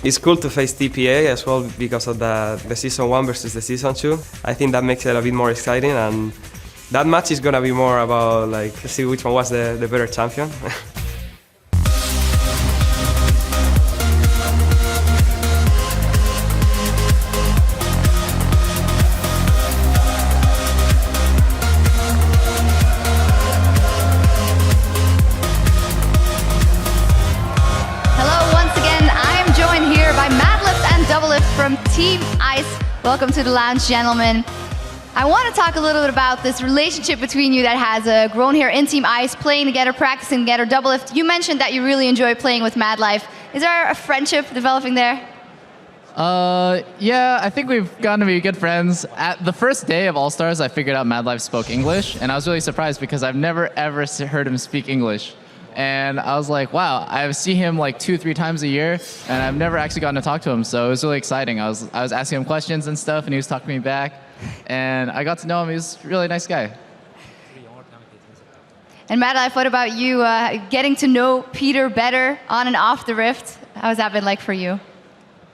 It's cool to face TPA as well because of the season 1 versus the season 2. I think that makes it a bit more exciting, and that match is gonna be more about like see which one was the better champion. From Team Ice. Welcome to the lounge, gentlemen. I want to talk a little bit about this relationship between you that has grown here in Team Ice, playing together, practicing together, double lift. You mentioned that you really enjoy playing with Mad Life. Is there a friendship developing there? Yeah, I think we've gotten to be good friends. At the first day of All Stars, I figured out Mad Life spoke English, and I was really surprised because I've never ever heard him speak English. And I was like, wow, I see him like 2-3 times a year, and I've never actually gotten to talk to him, so it was really exciting. I was asking him questions and stuff, and he was talking to me back, and I got to know him. He was a really nice guy. And Mad Life, what about you getting to know Peter better on and off the Rift? How's that been like for you?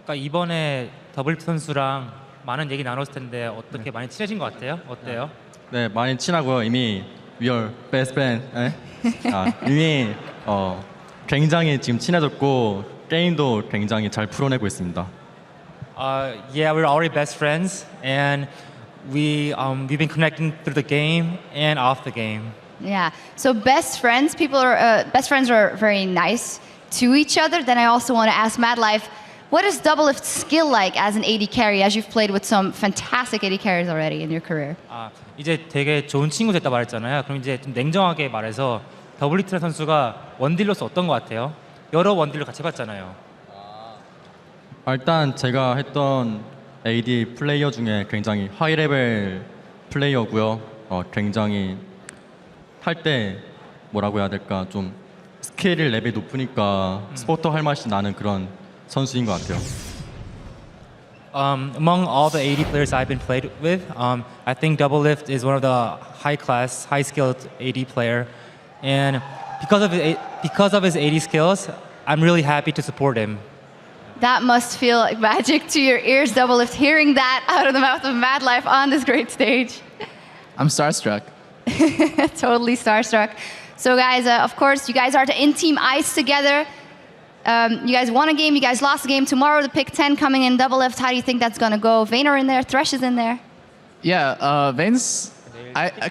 이번에 더블리프트 선수랑 많은 얘기 나눴을 텐데 어떻게 많이 친해진 것 같아요? 어때요? 네, 많이 친하고요. 이미 we are best friend. 이미 굉장히 지금 친해졌고 게임도 굉장히 잘 풀어내고 있습니다. Yeah, we're already best friends, and we've been connecting through the game and off the game. Yeah. So best friends, best friends are very nice to each other. Then I also want to ask Mad Life, what is double lift skill like as an AD carry, as you've played with some fantastic AD carries already in your career? 이제 되게 좋은 친구 됐다 말했잖아요. 그럼 이제 좀 냉정하게 말해서 더블리프트 선수가 원딜로서 어떤 것 같아요? 여러 원딜을 같이 해봤잖아요. 일단 제가 했던 AD 플레이어 중에 굉장히 하이 레벨 플레이어고요. 굉장히 할 때 뭐라고 해야 될까, 좀 스킬 레벨이 높으니까 스포터 할 맛이 나는 그런 선수인 것 같아요. Among all the AD players I've been played with, I think Double Lift is one of the high-class, high-skilled AD player, and because of his AD skills, I'm really happy to support him. That must feel like magic to your ears, Double Lift, hearing that out of the mouth of Mad Life on this great stage. I'm starstruck. Totally starstruck. So guys, of course, you guys are in Team Ice together. You guys won a game, you guys lost a game. Tomorrow the pick 10 coming in Double Lift. How do you think that's going to go? Vayne are in there, Thresh is in there. Yeah, Vayne's...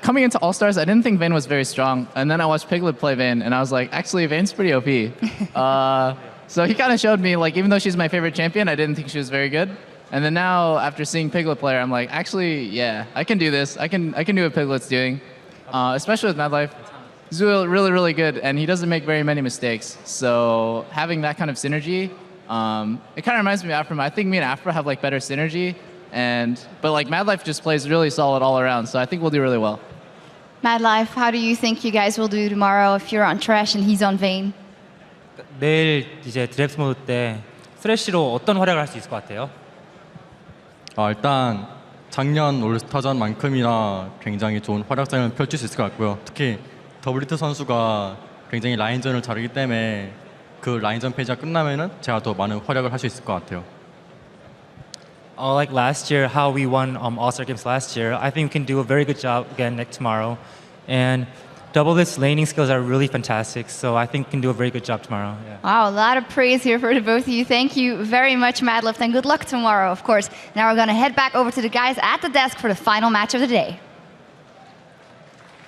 coming into All Stars, I didn't think Vayne was very strong. And then I watched Piglet play Vayne, and I was like, actually, Vayne's pretty OP. So he kind of showed me, like, even though she's my favorite champion, I didn't think she was very good. And then now, after seeing Piglet play her, I'm like, actually, yeah, I can do this. I can do what Piglet's doing, especially with Mad Life. He's really, really, really good, and he doesn't make very many mistakes. So having that kind of synergy, it kind of reminds me of Afro. I think me and Afro have like better synergy, but like Mad Life just plays really solid all around. So I think we'll do really well. Mad Life, how do you think you guys will do tomorrow if you're on Thresh and he's on Vayne? 내일 이제 드랩스 모드 때 스트레시로 어떤 활약을 할 수 있을 것 같아요? 일단 작년 올스타전만큼이나 굉장히 좋은 활약상을 펼칠 수 있을 것 같고요. 특히 더블리트 선수가 굉장히 라인전을 잘하기 때문에 그 라인전 페이지가 끝나면은 제가 더 많은 활약을 할 수 있을 것 같아요. Like last year, how we won All-Star Games last year, I think we can do a very good job again tomorrow. And Double Lift's laning skills are really fantastic, so I think we can do a very good job tomorrow. Yeah. Wow, a lot of praise here for the both of you. Thank you very much, Mad Lift, and good luck tomorrow, of course. Now we're going to head back over to the guys at the desk for the final match of the day.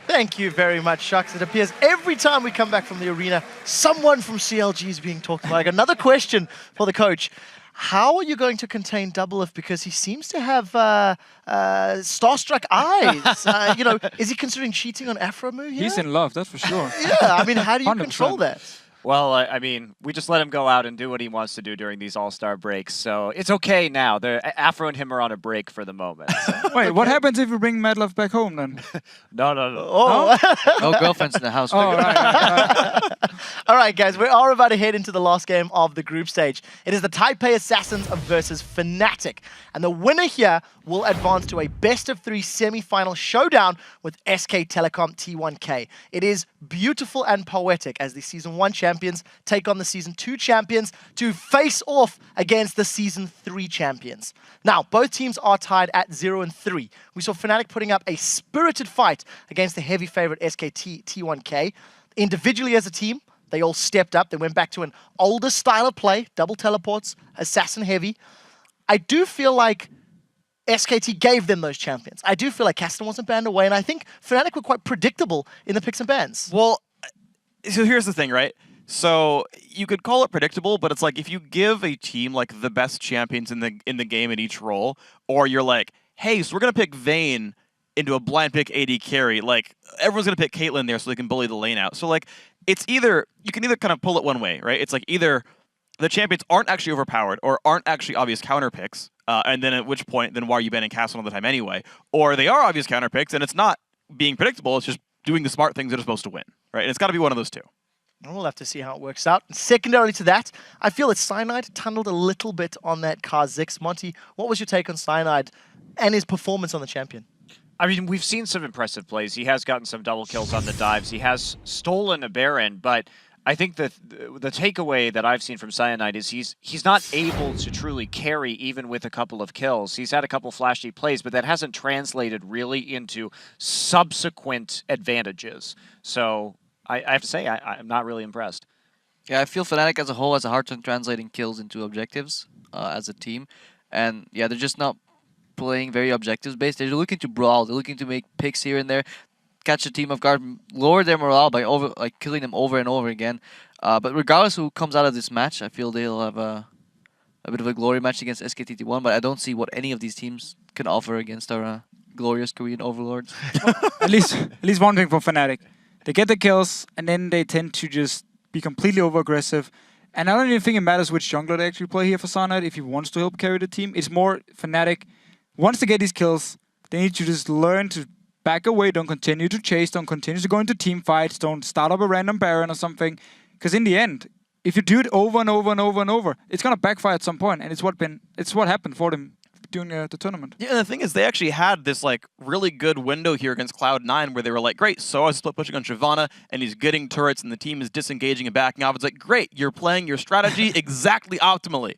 Thank you very much, Shucks. It appears every time we come back from the arena, someone from CLG is being talked about. Another question for the coach. How are you going to contain Double Lift? Because he seems to have starstruck eyes. Is he considering cheating on Afro Move here? He's in love, that's for sure. Yeah, I mean, how do you 100%. control that? Well, I mean, we just let him go out and do what he wants to do during these all-star breaks, so it's okay now. Afro and him are on a break for the moment. So. Wait, what happens if you bring Mad Love back home then? No. Oh. No girlfriends in the house. Oh, right. All right, guys, we are about to head into the last game of the group stage. It is the Taipei Assassins versus Fnatic. And the winner here will advance to a best-of-3 semi-final showdown with SK Telecom T1K. It is beautiful and poetic as the Season 1 champions take on the Season 2 champions to face off against the Season 3 champions. Now, both teams are tied at 0-3. We saw Fnatic putting up a spirited fight against the heavy favorite SK T1K. Individually as a team, they all stepped up. They went back to an older style of play, double teleports, assassin heavy. I do feel like SKT gave them those champions. I do feel like Caston wasn't banned away, and I think Fnatic were quite predictable in the picks and bans. Well, so here's the thing, right? So you could call it predictable, but it's like if you give a team like the best champions in the game in each role, or you're like, hey, so we're gonna pick Vayne into a blind pick AD carry, like everyone's gonna pick Caitlyn there so they can bully the lane out. So like it's either you can either kind of pull it one way, right? It's like either the champions aren't actually overpowered or aren't actually obvious counter picks, and then at which point, then why are you banning Castle all the time anyway? Or they are obvious counter picks and it's not being predictable, it's just doing the smart things that are supposed to win, right? And it's got to be one of those two. And we'll have to see how it works out. Secondarily to that, I feel that Cyanide tunneled a little bit on that Kha'Zix. Monty, what was your take on Cyanide and his performance on the champion? I mean, we've seen some impressive plays. He has gotten some double kills on the dives. He has stolen a Baron, but I think that the takeaway that I've seen from Cyanide is he's not able to truly carry even with a couple of kills. He's had a couple flashy plays, but that hasn't translated really into subsequent advantages. So I have to say, I'm not really impressed. Yeah, I feel Fnatic as a whole has a hard time translating kills into objectives as a team. And yeah, they're just not playing very objectives-based. They're looking to brawl. They're looking to make picks here and there, catch a team off guard, lower their morale by killing them over and over again. But regardless who comes out of this match, I feel they'll have a bit of a glory match against SKT1, but I don't see what any of these teams can offer against our glorious Korean overlords. At least one thing for Fnatic. They get the kills, and then they tend to just be completely over-aggressive. And I don't even think it matters which jungler they actually play here for Cyanide if he wants to help carry the team. It's more Fnatic. Once they get these kills, they need to just learn to back away, don't continue to chase, don't continue to go into team fights, don't start up a random Baron or something. Because in the end, if you do it over and over and over and over, it's going to backfire at some point, and it's what happened for them during the tournament. Yeah, and the thing is, they actually had this like really good window here against Cloud9 where they were like, great, so I was split pushing on Shyvana, and he's getting turrets, and the team is disengaging and backing off. It's like, great, you're playing your strategy exactly optimally.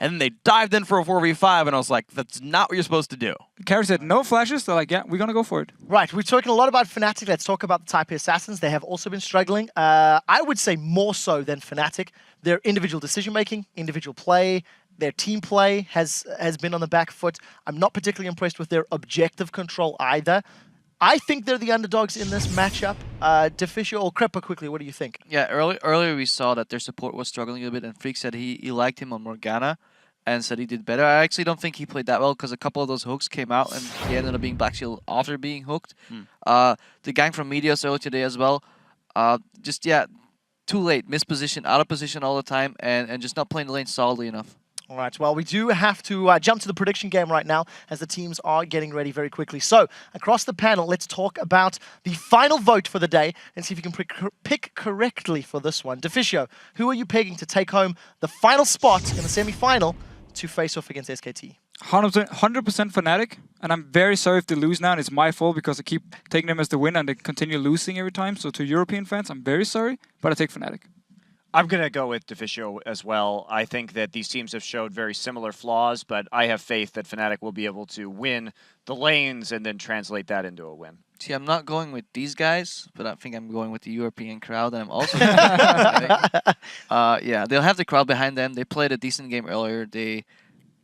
And then they dived in for a 4v5, and I was like, that's not what you're supposed to do. Carry said no flashes. They're like, yeah, we're going to go for it. Right, we've talking a lot about Fnatic. Let's talk about the TPA Assassins. They have also been struggling. I would say more so than Fnatic. Their individual decision-making, individual play, their team play has been on the back foot. I'm not particularly impressed with their objective control either. I think they're the underdogs in this matchup. Deficio or Creppa, quickly, what do you think? Yeah, earlier we saw that their support was struggling a bit, and Freak said he liked him on Morgana and said he did better. I actually don't think he played that well because a couple of those hooks came out and he ended up being Black Shield after being hooked. The gang from Medios earlier today as well. Just, yeah, too late. Misposition, out of position all the time, and just not playing the lane solidly enough. All right, well, we do have to jump to the prediction game right now as the teams are getting ready very quickly. So, across the panel, let's talk about the final vote for the day and see if you can pick correctly for this one. Deficio, who are you pegging to take home the final spot in the semi-final to face off against SKT? 100% Fnatic, and I'm very sorry if they lose now, and it's my fault because I keep taking them as the winner and they continue losing every time. So to European fans, I'm very sorry, but I take Fnatic. I'm going to go with Deficio as well. I think that these teams have showed very similar flaws, but I have faith that Fnatic will be able to win the lanes and then translate that into a win. See, I'm not going with these guys, but I think I'm going with the European crowd, and I'm also yeah, they'll have the crowd behind them. They played a decent game earlier. They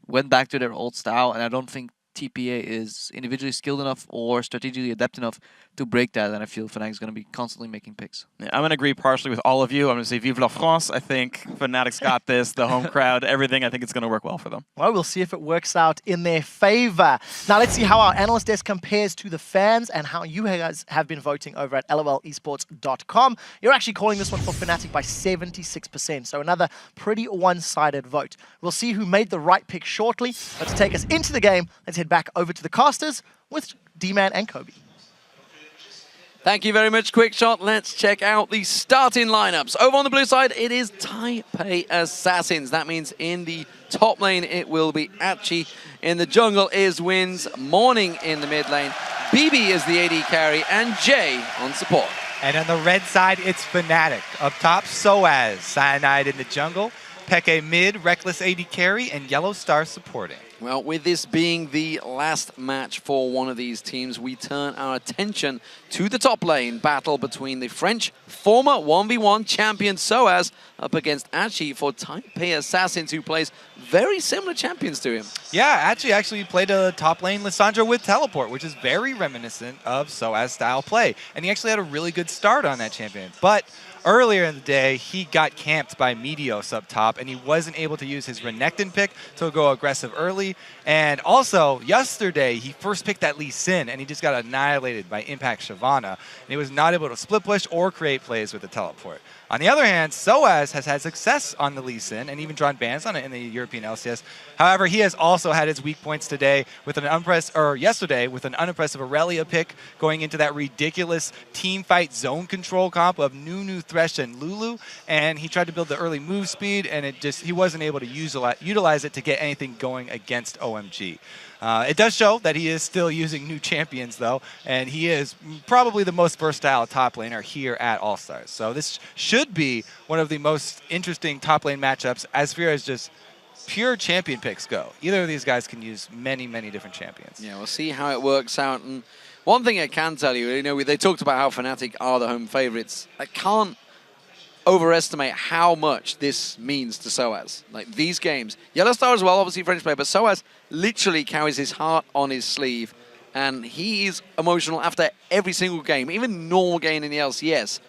went back to their old style, and I don't think TPA is individually skilled enough or strategically adept enough to break that, and I feel Fnatic is going to be constantly making picks. Yeah, I'm going to agree partially with all of you. I'm going to say Vive la France. I think Fnatic's got this, the home crowd, everything. I think it's going to work well for them. Well, we'll see if it works out in their favor. Now, let's see how our analyst desk compares to the fans and how you guys have been voting over at lolesports.com. You're actually calling this one for Fnatic by 76%, so another pretty one-sided vote. We'll see who made the right pick shortly, but to take us into the game, let's head back over to the casters with D-Man and Kobe. Thank you very much, Quick Shot. Let's check out the starting lineups. Over on the blue side, it is TPA Assassins. That means in the top lane, it will be Achi. In the jungle is Wins. Morning in the mid lane. BB is the AD carry, and Jay on support. And on the red side, it's Fnatic. Up top, Soaz, Cyanide in the jungle, Peke mid, Reckless AD carry, and Yellow Star supporting. Well, with this being the last match for one of these teams, we turn our attention to the top lane battle between the French former 1v1 champion Soaz up against Achi for TPA Assassins, who plays very similar champions to him. Yeah, Achi actually played a top lane Lissandra with teleport, which is very reminiscent of Soaz style play. And he actually had a really good start on that champion. But earlier in the day, he got camped by Meteos up top, and he wasn't able to use his Renekton pick to go aggressive early. And also, yesterday, he first picked that Lee Sin, and he just got annihilated by Impact Shyvana. And he was not able to split push or create plays with the teleport. On the other hand, Soaz has had success on the Lee Sin and even drawn bans on it in the European LCS. However, he has also had his weak points today with yesterday with an unimpressive Aurelia pick going into that ridiculous team fight zone control comp of Nunu, Thresh, and Lulu. And he tried to build the early move speed, and he wasn't able to utilize it to get anything going against OMG. It does show that he is still using new champions, though, and he is probably the most versatile top laner here at All-Stars. So this should be one of the most interesting top lane matchups as far as just pure champion picks go. Either of these guys can use many, many different champions. Yeah, we'll see how it works out. And one thing I can tell you, they talked about how Fnatic are the home favorites. I can't overestimate how much this means to Soaz. Like these games, Yellow Star as well, obviously French player, but Soaz literally carries his heart on his sleeve, and he is emotional after every single game, even normal game in the LCS.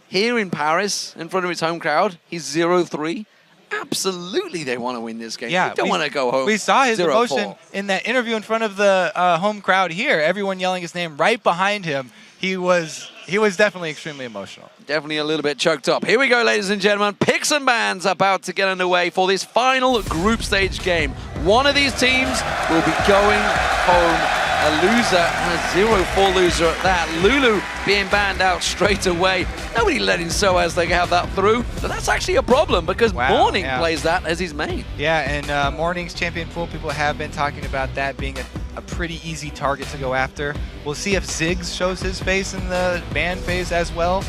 Here in Paris, in front of his home crowd, he's 0-3. Absolutely, they want to win this game. Yeah, they don't want to go home. We saw his 0-4. emotion in that interview in front of the home crowd here. Everyone yelling his name right behind him. He was definitely extremely emotional. Definitely a little bit choked up. Here we go, ladies and gentlemen. Picks and bans about to get underway for this final group stage game. One of these teams will be going home a loser, and a 0-4 loser at that. Lulu being banned out straight away. Nobody letting Soaz they have that through, but that's actually a problem because Morning plays that as his main. Yeah, and Morning's champion pool, people have been talking about that being a pretty easy target to go after. We'll see if Ziggs shows his face in the ban phase as well.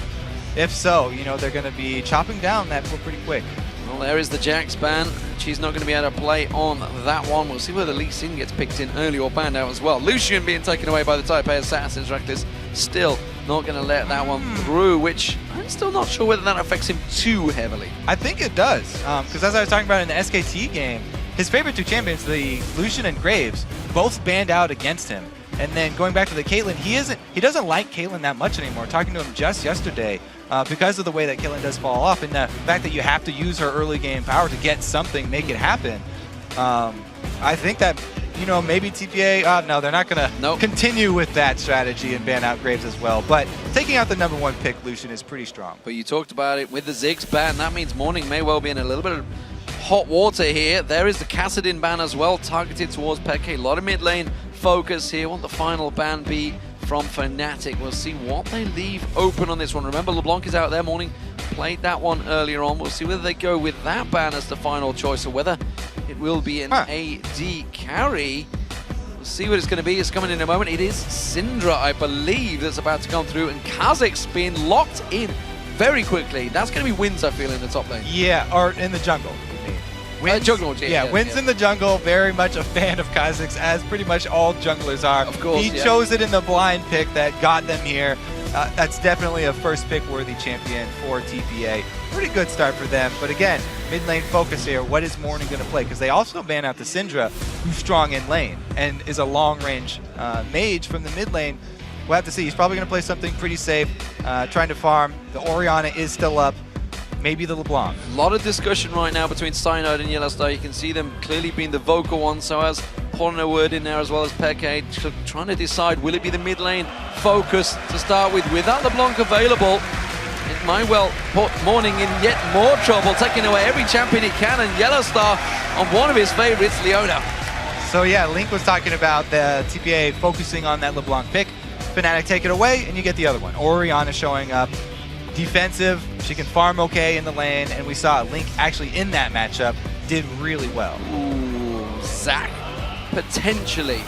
If so, they're going to be chopping down that pool pretty quick. Well, there is the Jax ban. She's not going to be able to play on that one. We'll see whether Lee Sin gets picked in early or banned out as well. Lucian being taken away by the TPA Assassins. Reckless still not going to let that one through, which I'm still not sure whether that affects him too heavily. I think it does, because as I was talking about in the SKT game, his favorite two champions, the Lucian and Graves, both banned out against him. And then going back to the Caitlyn, he doesn't like Caitlyn that much anymore. Talking to him just yesterday, because of the way that Caitlyn does fall off and the fact that you have to use her early game power to get something, make it happen. I think that, maybe TPA, no, they're not going to continue with that strategy and ban out Graves as well. But taking out the #1 pick, Lucian, is pretty strong. But you talked about it with the Ziggs ban. That means Morning may well be in a little bit of hot water here. There is the Kassadin ban as well, targeted towards Peke. A lot of mid lane focus here. What will the final ban be from Fnatic? We'll see what they leave open on this one. Remember, LeBlanc is out there. Morning played that one earlier on. We'll see whether they go with that ban as the final choice or whether it will be an AD carry. We'll see what it's going to be. It's coming in a moment. It is Syndra, I believe, that's about to come through, and Kha'Zix's being locked in very quickly. That's going to be Wins, I feel, in the top lane. Yeah, or in the jungle. Jungle, Wins in the jungle, very much a fan of Kha'Zix, as pretty much all junglers are. Of course, he chose it in the blind pick that got them here. That's definitely a first pick worthy champion for TPA. Pretty good start for them, but again, mid lane focus here. What is Morning going to play? Because they also ban out the Syndra, who's strong in lane and is a long range mage from the mid lane. We'll have to see. He's probably going to play something pretty safe, trying to farm. The Orianna is still up. Maybe the LeBlanc. A lot of discussion right now between Cyanide and Yellow Star. You can see them clearly being the vocal ones. So as pouring a word in there as well as Peke, trying to decide, will it be the mid lane focus to start with? Without LeBlanc available, it might well put Morning in yet more trouble, taking away every champion he can, and Yellow Star on one of his favorites, Leona. So yeah, Link was talking about the TPA focusing on that LeBlanc pick. Fnatic take it away, and you get the other one. Orianna showing up. Defensive, she can farm okay in the lane, and we saw Link actually in that matchup did really well. Ooh, Zac, potentially.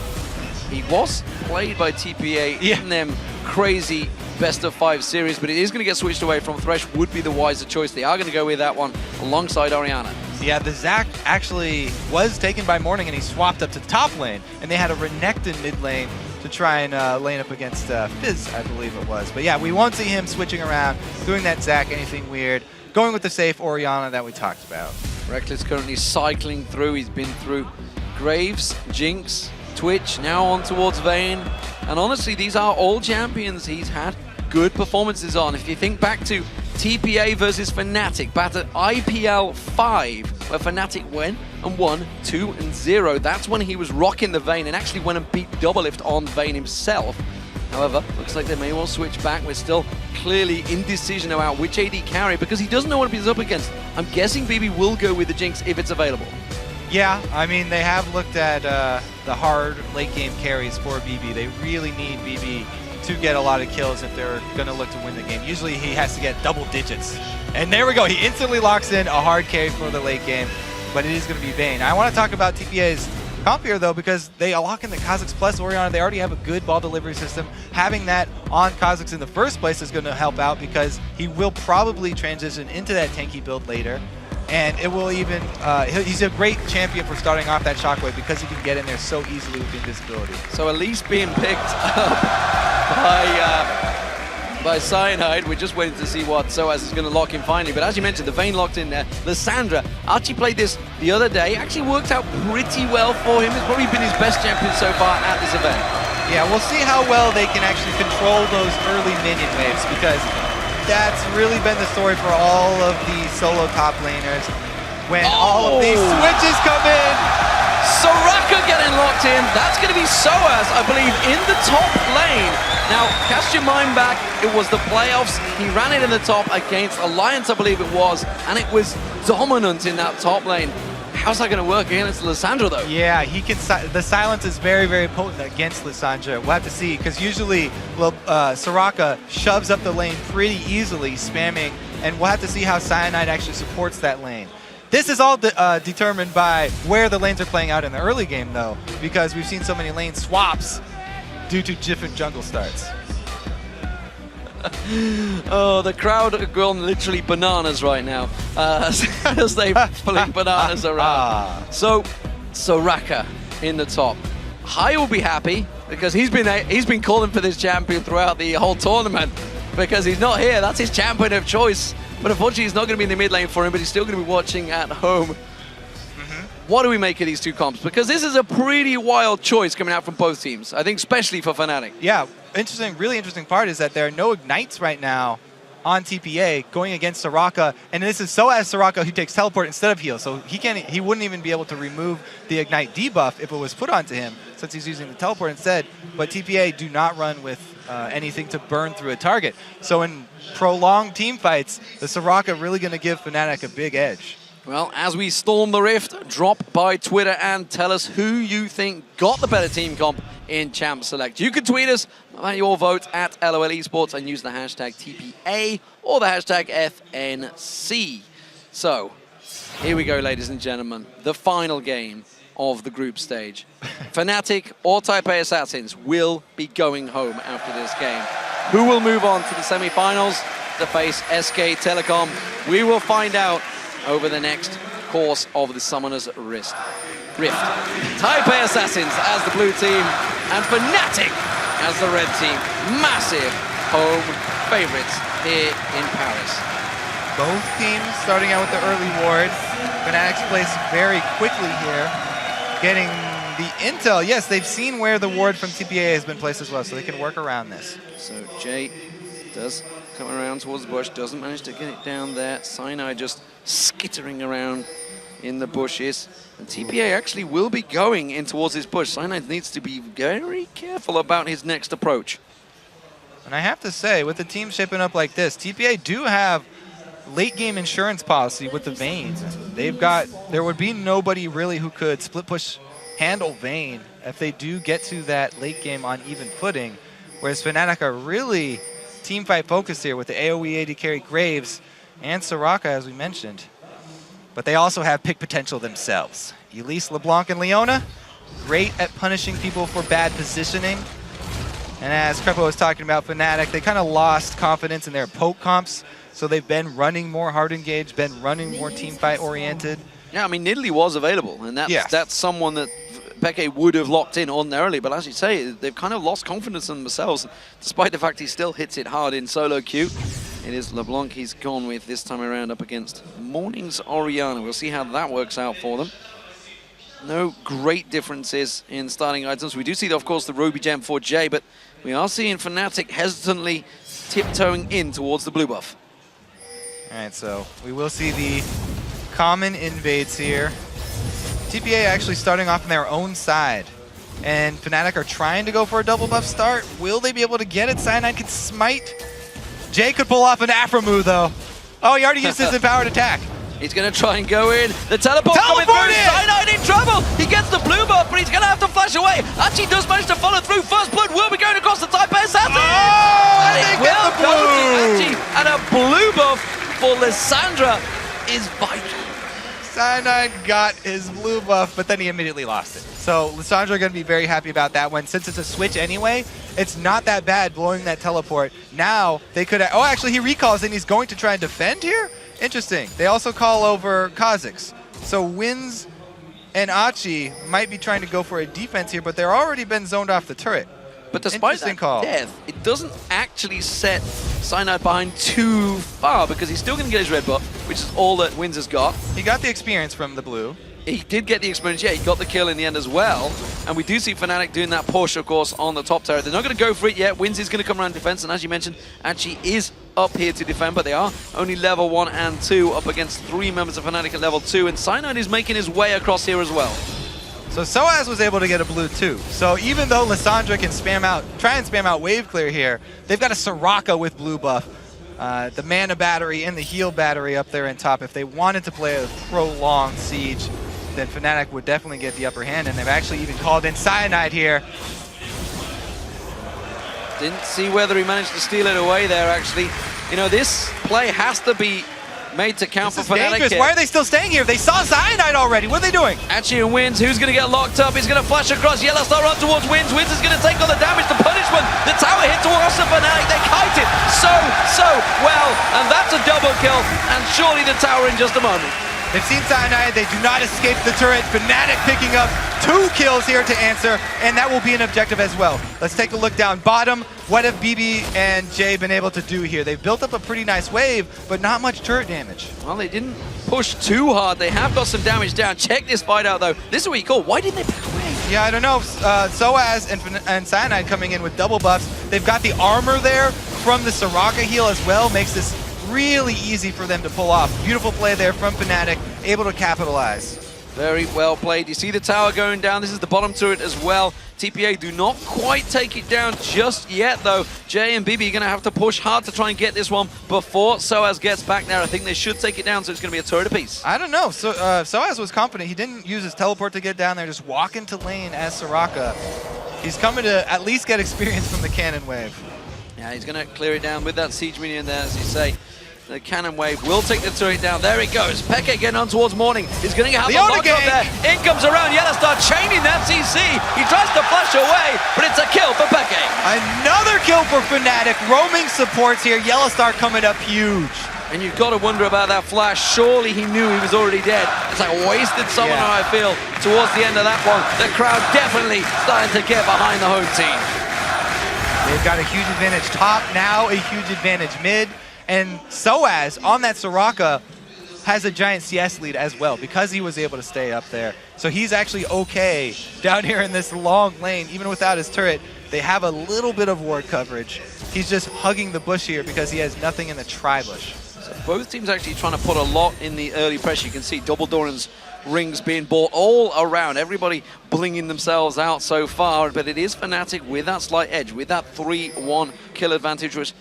He was played by TPA in them crazy best-of-5 series, but it is going to get switched away from Thresh, would be the wiser choice. They are going to go with that one alongside Orianna. Yeah, the Zac actually was taken by Morning, and he swapped up to top lane, and they had a Renekton mid lane to try and lane up against Fizz, I believe it was. But yeah, we won't see him switching around, doing that Zac, anything weird, going with the safe Orianna that we talked about. Reckless currently cycling through. He's been through Graves, Jinx, Twitch, now on towards Vayne. And honestly, these are all champions he's had good performances on. If you think back to TPA versus Fnatic, back at IPL 5, where Fnatic went and won 2-0. That's when he was rocking the Vayne and actually went and beat Doublelift on Vayne himself. However, looks like they may well switch back. We're still clearly indecision about which AD carry because he doesn't know what he's up against. I'm guessing BB will go with the Jinx if it's available. Yeah, I mean, they have looked at the hard late game carries for BB. They really need BB to get a lot of kills if they're going to look to win the game. Usually he has to get double digits. And there we go. He instantly locks in a hard carry for the late game, but it is going to be Vayne. I want to talk about TPA's comp here, though, because they lock in the Kha'Zix plus Orianna. They already have a good ball delivery system. Having that on Kha'Zix in the first place is going to help out because he will probably transition into that tanky build later. And it will even, he's a great champion for starting off that Shockwave because he can get in there so easily with invisibility. So Elise being picked up by Cyanide. We're just waiting to see what Soaz is going to lock in finally. But as you mentioned, the Vayne locked in there. Lissandra actually played this the other day. Actually worked out pretty well for him. It's probably been his best champion so far at this event. Yeah, we'll see how well they can actually control those early minion waves because that's really been the story for all of the solo top laners. When all of these switches come in. Soraka getting locked in. That's going to be Soaz, I believe, in the top lane. Now, cast your mind back. It was the playoffs. He ran it in the top against Alliance, I believe it was, and it was dominant in that top lane. How's that going to work against Lissandra, though? Yeah, he can. The silence is very, very potent against Lissandra. We'll have to see, because usually Soraka shoves up the lane pretty easily, spamming, and we'll have to see how Cyanide actually supports that lane. This is all determined by where the lanes are playing out in the early game, though, because we've seen so many lane swaps due to different jungle starts. Oh, the crowd are going literally bananas right now as they fling bananas around. So, Soraka in the top. Hai will be happy because he's been calling for this champion throughout the whole tournament because he's not here. That's his champion of choice. But unfortunately, he's not going to be in the mid lane for him, but he's still going to be watching at home. What do we make of these two comps? Because this is a pretty wild choice coming out from both teams, I think especially for Fnatic. Yeah, really interesting part is that there are no ignites right now on TPA going against Soraka, and this is Soaz Soraka who takes teleport instead of heal, so he wouldn't even be able to remove the ignite debuff if it was put onto him, since he's using the teleport instead. But TPA do not run with anything to burn through a target. So in prolonged team fights, the Soraka really going to give Fnatic a big edge. Well, as we storm the Rift, drop by Twitter and tell us who you think got the better team comp in Champ Select. You can tweet us about your vote at LOL Esports and use the hashtag TPA or the hashtag FNC. So, here we go, ladies and gentlemen. The final game of the group stage. Fnatic or TPA Assassins will be going home after this game. Who will move on to the semi-finals to face SK Telecom? We will find out over the next course of the Summoner's Rift. TPA Assassins as the blue team and Fnatic as the red team. Massive home favorites here in Paris. Both teams starting out with the early ward. Fnatic's placed very quickly here, getting the intel. Yes, they've seen where the ward from TPA has been placed as well, so they can work around this. So Jay does come around towards the bush, doesn't manage to get it down there. Cyanide just skittering around in the bushes. And TPA actually will be going in towards this bush. Cyanide needs to be very careful about his next approach. And I have to say, with the team shaping up like this, TPA do have late game insurance policy with the Vayne. There would be nobody really who could split push handle Vayne if they do get to that late game on even footing. whereas Fnatic are really team fight focused here with the AoE AD carry Graves and Soraka, as we mentioned. But they also have pick potential themselves. Elise, LeBlanc, and Leona, great at punishing people for bad positioning. And as Crepo was talking about Fnatic, they kind of lost confidence in their poke comps, so they've been running more hard engaged, been running more team fight oriented. Yeah, I mean, Nidalee was available, and that's someone that Peke would have locked in ordinarily, but as you say, they've kind of lost confidence in themselves, despite the fact he still hits it hard in solo queue. It is LeBlanc he's gone with this time around up against Morning's Orianna. We'll see how that works out for them. No great differences in starting items. We do see, of course, the Ruby Gem for Jay, but we are seeing Fnatic hesitantly tiptoeing in towards the blue buff. All right, so we will see the common invades here. TPA actually starting off on their own side. And Fnatic are trying to go for a double buff start. Will they be able to get it? Cyanide can smite. Jay could pull off an Afro though. Oh, he already used his empowered attack. He's going to try and go in. The teleport coming through. Cyanide in trouble. He gets the blue buff, but he's going to have to flash away. Actually does manage to follow through. First blood will be going across the TPA assassin. Oh, and it will go to Achi. And a blue buff for Lissandra is vital. Cyanide got his blue buff, but then he immediately lost it. So Lissandra are going to be very happy about that one. Since it's a switch anyway, it's not that bad blowing that teleport. Now they could... Oh, actually he recalls and he's going to try and defend here? Interesting. They also call over Kha'Zix. So Wins and Achi might be trying to go for a defense here, but they're already been zoned off the turret. But despite that death, it doesn't actually set Cyanide behind too far because he's still going to get his red buff, which is all that Wins has got. He got the experience from the blue. He did get the experience, yeah, he got the kill in the end as well. And we do see Fnatic doing that push, of course, on the top turret. They're not going to go for it yet. Wins is going to come around defense, and as you mentioned, Achi is up here to defend, but they are only level 1 and 2 up against 3 members of Fnatic at level 2, and Cyanide is making his way across here as well. So Soaz was able to get a blue too. So even though Lissandra can try and spam out wave clear here, they've got a Soraka with blue buff. The mana battery and the heal battery up there in top. If they wanted to play a prolonged siege, then Fnatic would definitely get the upper hand, and they've actually even called in Cyanide here. Didn't see whether he managed to steal it away there, actually. You know, this play has to be made to count this for Fnatic. Dangerous. Why are they still staying here? They saw Cyanide already. What are they doing? Achi and Wins, who's going to get locked up? He's going to flash across. Yellow Star run towards Wins. Wins is going to take all the damage. The punishment. The tower hit towards the Fnatic. They kite it so well. And that's a double kill. And surely the tower in just a moment. They've seen Cyanide, they do not escape the turret. Fnatic picking up 2 kills here to answer, and that will be an objective as well. Let's take a look down bottom. What have BB and Jay been able to do here? They've built up a pretty nice wave, but not much turret damage. Well, they didn't push too hard. They have got some damage down. Check this fight out, though. This is what you call, why didn't they back away? Yeah, I don't know. Soaz and Cyanide coming in with double buffs. They've got the armor there from the Soraka heal as well. Makes this really easy for them to pull off. Beautiful play there from Fnatic, able to capitalize. Very well played. You see the tower going down. This is the bottom turret as well. TPA do not quite take it down just yet, though. Jay and BB are going to have to push hard to try and get this one before Soaz gets back there. I think they should take it down, so it's going to be a turret apiece. I don't know. So, Soaz was confident. He didn't use his teleport to get down there, just walk into lane as Soraka. He's coming to at least get experience from the cannon wave. Yeah, he's going to clear it down with that siege minion there, as you say. The cannon wave will take the turret down. There it goes. Peke getting on towards Morning. He's going to have the lock up there. In comes around. Yellowstar chaining that CC. He tries to flash away, but it's a kill for Peke. Another kill for Fnatic. Roaming supports here. Yellowstar coming up huge. And you've got to wonder about that flash. Surely he knew he was already dead. It's like wasted summoner, I feel, towards the end of that one. The crowd definitely starting to get behind the home team. They've got a huge advantage top, now a huge advantage mid. And Soaz on that Soraka has a giant CS lead as well because he was able to stay up there. So he's actually okay down here in this long lane, even without his turret. They have a little bit of ward coverage. He's just hugging the bush here because he has nothing in the tri-bush. So both teams actually trying to put a lot in the early pressure. You can see double Doran's rings being bought all around. Everybody blinging themselves out so far, but it is Fnatic with that slight edge, with that 3-1 kill advantage, which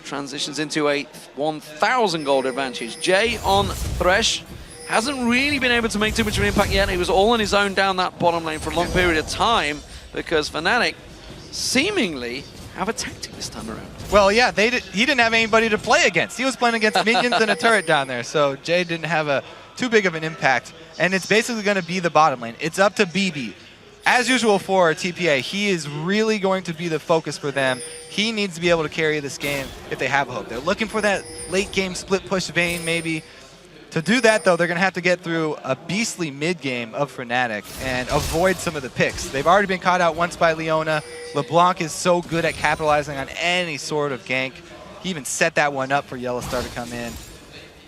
transitions into a 1,000 gold advantage. Jay on Thresh hasn't really been able to make too much of an impact yet. He was all on his own down that bottom lane for a long period of time because Fnatic seemingly have a tactic this time around. Well, yeah, he didn't have anybody to play against. He was playing against minions and a turret down there, so Jay didn't have too big of an impact. And it's basically going to be the bottom lane. It's up to BB. As usual for TPA, he is really going to be the focus for them. He needs to be able to carry this game if they have a hope. They're looking for that late game split push Vayne maybe. To do that, though, they're going to have to get through a beastly mid game of Fnatic and avoid some of the picks. They've already been caught out once by Leona. LeBlanc is so good at capitalizing on any sort of gank. He even set that one up for Yellowstar to come in.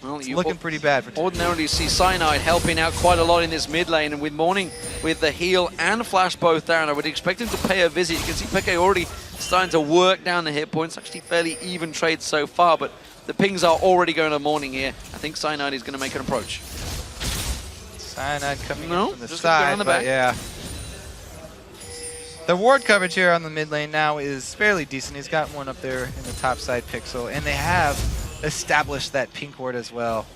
Well, it's looking pretty bad for TPA. Ordinarily see Cyanide helping out quite a lot in this mid lane, and with Morning with the heal and flash both down, I would expect him to pay a visit. You can see Peke already starting to work down the hit points. Actually fairly even trade so far, but the pings are already going to Morning here. I think Cyanide is going to make an approach. Cyanide coming in from the just side, on the but back. yeah. The ward coverage here on the mid lane now is fairly decent. He's got one up there in the top side pixel, and they have established that pink ward as well.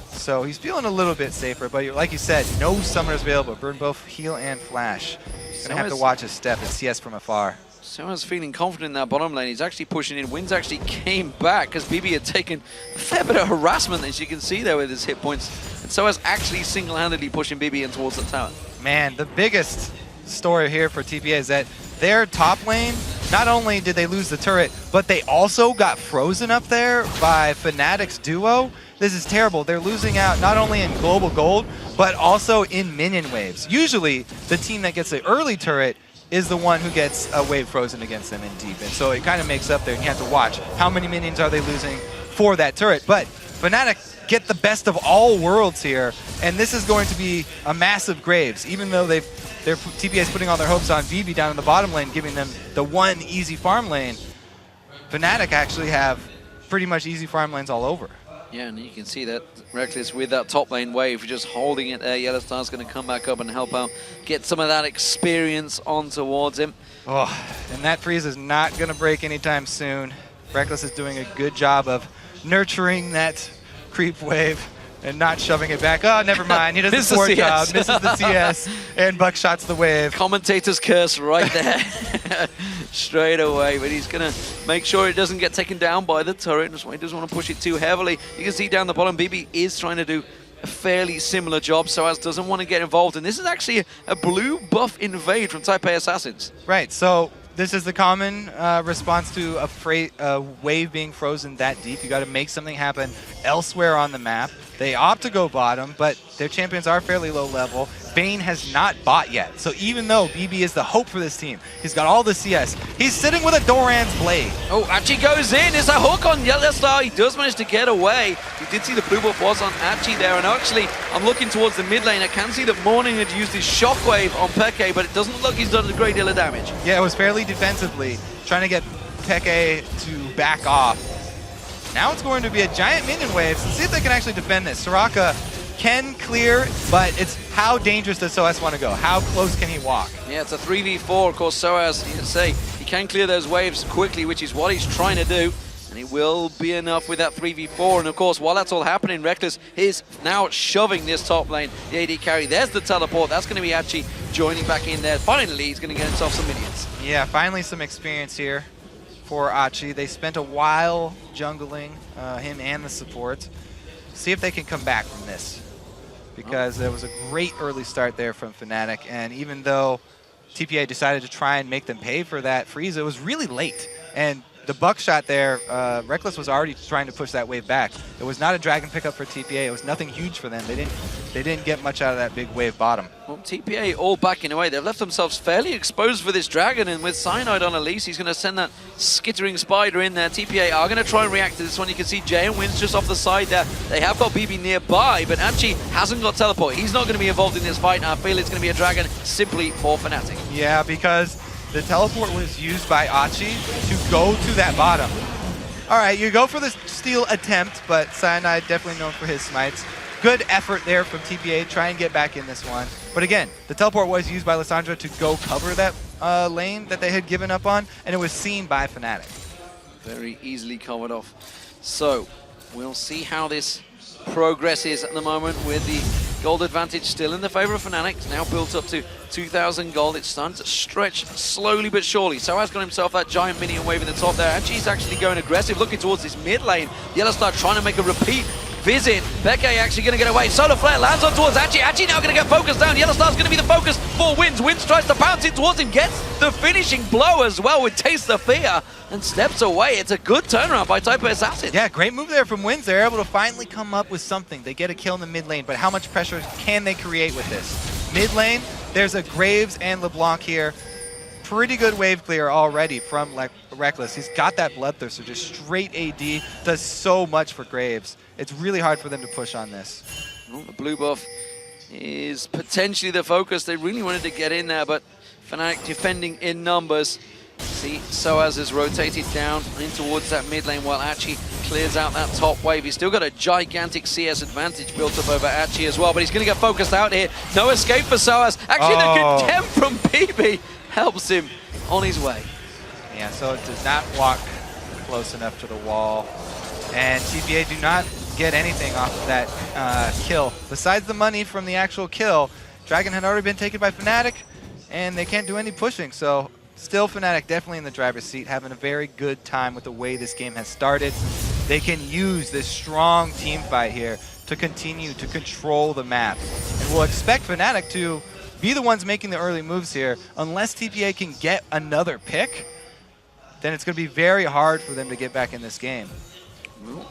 So he's feeling a little bit safer, but like you said, no summoners available. Burn both heal and flash. Gonna have to watch his step and CS from afar. Soa's feeling confident in that bottom lane. He's actually pushing in. Wins actually came back because BB had taken a fair bit of harassment, as you can see there with his hit points. And Soa's actually single-handedly pushing BB in towards the tower. Man, the biggest story here for TPA is that their top lane, not only did they lose the turret, but they also got frozen up there by Fnatic's duo. This is terrible. They're losing out not only in global gold, but also in minion waves. Usually, the team that gets the early turret is the one who gets a wave frozen against them in deep. And so it kind of makes up there, and you have to watch how many minions are they losing for that turret. But Fnatic get the best of all worlds here, and this is going to be a massive Graves, even though their TPA is putting all their hopes on BB down in the bottom lane, giving them the one easy farm lane. Fnatic actually have pretty much easy farm lanes all over. Yeah, and you can see that Reckless with that top lane wave, just holding it there. Yellowstar's going to come back up and help out, get some of that experience on towards him. Oh, and that freeze is not going to break anytime soon. Reckless is doing a good job of nurturing that creep wave and not shoving it back. Oh, never mind. He does the poor job, misses the CS, and buckshots the wave. Commentator's curse right there. Straight away, but he's going to make sure it doesn't get taken down by the turret. That's why he doesn't want to push it too heavily. You can see down the bottom, BB is trying to do a fairly similar job. Soaz doesn't want to get involved, and this is actually a blue buff invade from Taipei Assassins. Right, so this is the common response to a wave being frozen that deep. You got to make something happen elsewhere on the map. They opt to go bottom, but their champions are fairly low level. Vayne has not bought yet, so even though BB is the hope for this team, he's got all the CS, he's sitting with a Doran's Blade. Oh, Archie goes in. It's a hook on Yellowstar. He does manage to get away. You did see the blue buff was on Archie there, and actually, I'm looking towards the mid lane. I can see that Morning had used his shockwave on Peke, but it doesn't look like he's done a great deal of damage. Yeah, it was fairly defensively, trying to get Peke to back off. Now it's going to be a giant minion wave. So see if they can actually defend this. Soraka can clear, but it's how dangerous does Soaz want to go? How close can he walk? Yeah, it's a 3v4. Of course, Soaz, he can clear those waves quickly, which is what he's trying to do. And it will be enough with that 3v4. And of course, while that's all happening, Reckless is now shoving this top lane. The AD carry, there's the teleport. That's going to be Archie joining back in there. Finally, he's going to get himself some minions. Yeah, finally some experience here for Archie. They spent a while jungling him and the support. See if they can come back from this, because there was a great early start there from Fnatic, and even though TPA decided to try and make them pay for that freeze, it was really late. And the buckshot there, Reckless was already trying to push that wave back. It was not a dragon pickup for TPA. It was nothing huge for them. They didn't get much out of that big wave bottom. Well, TPA all backing away. They've left themselves fairly exposed for this dragon, and with Cyanide on Elise, he's going to send that skittering spider in there. TPA are going to try and react to this one. You can see Jay and Wins just off the side there. They have got BB nearby, but Archie hasn't got teleport. He's not going to be involved in this fight, and I feel it's going to be a dragon simply for Fnatic. Yeah, because the teleport was used by Archie to go to that bottom. All right, you go for the steal attempt, but Cyanide definitely known for his smites. Good effort there from TPA, try and get back in this one. But again, the teleport was used by Lissandra to go cover that lane that they had given up on, and it was seen by Fnatic. Very easily covered off. So, we'll see how this progresses at the moment with the Gold advantage still in the favor of Fnatic. It's now built up to 2,000 gold. It's starting to stretch slowly but surely. So has got himself that giant minion wave in the top there. Archie's actually going aggressive, looking towards this mid lane. Yellowstar trying to make a repeat visit. Peke actually going to get away. Solar Flare lands on towards Archie. Archie now going to get focused down. Yellowstar's going to be the focus for Wins. Wins tries to bounce in towards him, gets the finishing blow as well with Taste the Fear, and steps away. It's a good turnaround by TPA Assassin. Yeah, great move there from Wins. They're able to finally come up with something. They get a kill in the mid lane, but how much pressure can they create with this? Mid lane, there's a Graves and LeBlanc here. Pretty good wave clear already from Reckless. He's got that Bloodthirster, just straight AD, does so much for Graves. It's really hard for them to push on this. Well, the blue buff is potentially the focus. They really wanted to get in there, but Fnatic defending in numbers. See, Soaz is rotated down in towards that mid lane while Achi clears out that top wave. He's still got a gigantic CS advantage built up over Achi as well, but he's going to get focused out here. No escape for Soaz. Actually, the contempt from PB helps him on his way. Yeah, so it does not walk close enough to the wall. And TPA do not get anything off of that kill. Besides the money from the actual kill, Dragon had already been taken by Fnatic, and they can't do any pushing. So still Fnatic definitely in the driver's seat, having a very good time with the way this game has started. They can use this strong team fight here to continue to control the map. And we'll expect Fnatic to be the ones making the early moves here. Unless TPA can get another pick, then it's going to be very hard for them to get back in this game.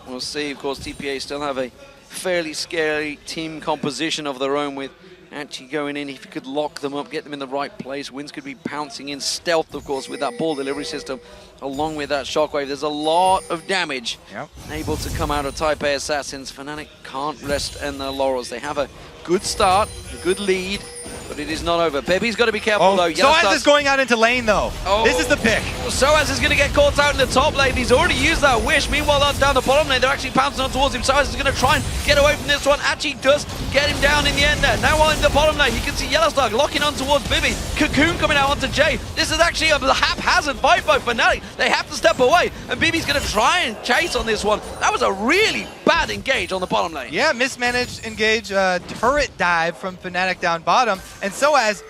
We'll see. Of course, TPA still have a fairly scary team composition of their own with actually going in. If you could lock them up, get them in the right place, Wins could be pouncing in stealth, of course, with that ball delivery system, along with that shockwave. There's a lot of damage able to come out of TPA Assassins. Fnatic can't rest in their laurels. They have a good start, a good lead, but it is not over. Pepe's got to be careful, though. Soaz is going out into lane, though. This is the pick. Soaz is going to get caught out in the top lane. He's already used that wish. Meanwhile, down the bottom lane, they're actually pouncing on towards him. Soaz is going to try and get away from this one. Actually does get him down in the end there. Now on the bottom lane, you can see Yellowstar locking on towards Bibi. Cocoon coming out onto Jay. This is actually a haphazard fight by Fnatic. They have to step away, and Bibi's going to try and chase on this one. That was a really bad engage on the bottom lane. Yeah, mismanaged engage, turret dive from Fnatic down bottom, and Soaz,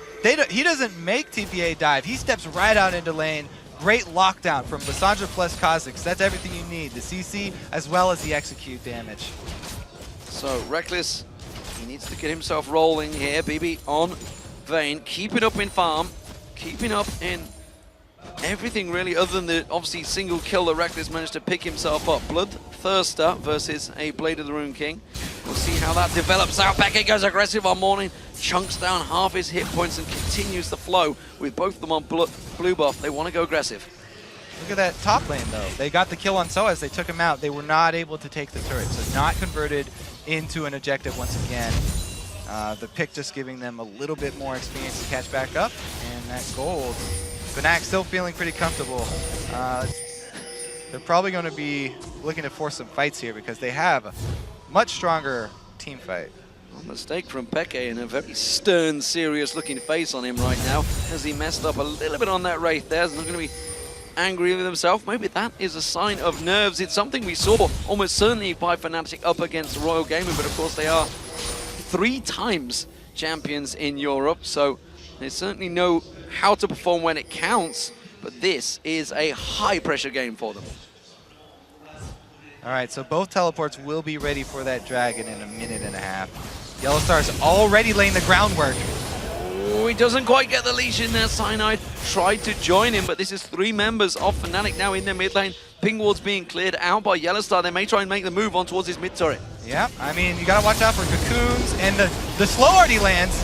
he doesn't make TPA dive. He steps right out into lane. Great lockdown from Lissandra plus Kha'Zix. That's everything you need, the CC as well as the execute damage. So Reckless, he needs to get himself rolling here. BB on Vayne, keeping up in farm, keeping up in everything really, other than the obviously single kill that Reckless managed to pick himself up. Bloodthirster versus a Blade of the Rune King. We'll see how that develops out. Beckett goes aggressive on Morning, chunks down half his hit points and continues the flow with both of them on blue buff. They want to go aggressive. Look at that top lane, though. They got the kill on Soaz. They took him out. They were not able to take the turret, so not converted into an objective once again. The pick just giving them a little bit more experience to catch back up, and that gold. Fnatic still feeling pretty comfortable. They're probably going to be looking to force some fights here because they have a much stronger team fight. A mistake from Peke and a very stern, serious-looking face on him right now as he messed up a little bit on that Wraith there. He's not going to be angry with himself. Maybe that is a sign of nerves. It's something we saw almost certainly by Fnatic up against Royal Gaming, but of course they are 3 times champions in Europe, so they certainly know how to perform when it counts, but this is a high-pressure game for them. All right, so both teleports will be ready for that dragon in a minute and a half. Yellowstar's already laying the groundwork. Oh, he doesn't quite get the leash in there. Cyanide tried to join him, but this is 3 members of Fnatic now in their mid lane. Ping ward's being cleared out by Yellowstar. They may try and make the move on towards his mid turret. Yeah, I mean, you gotta watch out for cocoons, and the slow already lands.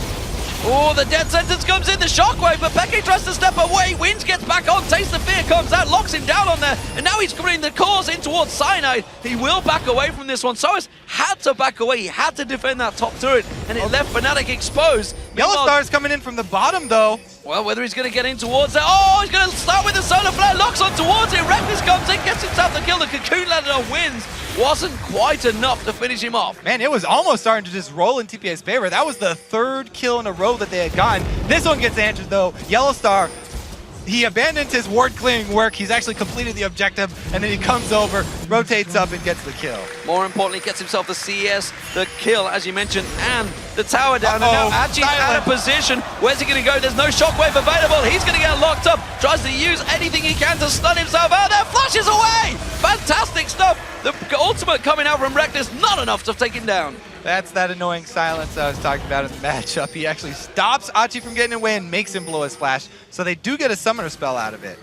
Oh, the dead sentence comes in, the shockwave, but Peke tries to step away. Wins gets back on, Taste the Fear comes out, locks him down on there, and now he's coming the course in towards Cyanide. He will back away from this one. Soaz had to back away. He had to defend that top turret, and it left Fnatic exposed. Yellowstar's coming in from the bottom, though. Well, whether he's going to get in towards it. Oh, he's going to start with the solar flare, locks on towards it. Reckless comes in, gets himself the kill. The cocoon landed on Wins. Wasn't quite enough to finish him off. Man, it was almost starting to just roll in TPA's favor. That was the 3rd kill in a row that they had gotten. This one gets answered, though. Yellowstar he abandoned his ward clearing work. He's actually completed the objective, and then he comes over, rotates up, and gets the kill. More importantly, gets himself the CS, the kill, as you mentioned, and the tower down. And now Achi's out of position. Where's he going to go? There's no shockwave available. He's going to get locked up. Tries to use anything he can to stun himself out there. Flashes away. Fantastic stuff. The ultimate coming out from Reckless, not enough to take him down. That's that annoying silence I was talking about in the matchup. He actually stops Achi from getting away and makes him blow his flash. So they do get a summoner spell out of it.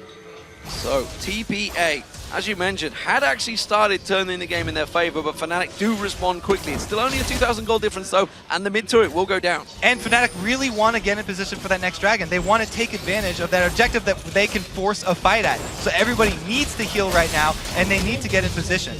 So TPA, as you mentioned, had actually started turning the game in their favor, but Fnatic do respond quickly. It's still only a 2,000 gold difference though, and the mid turret will go down. And Fnatic really want to get in position for that next dragon. They want to take advantage of that objective that they can force a fight at. So everybody needs to heal right now, and they need to get in position.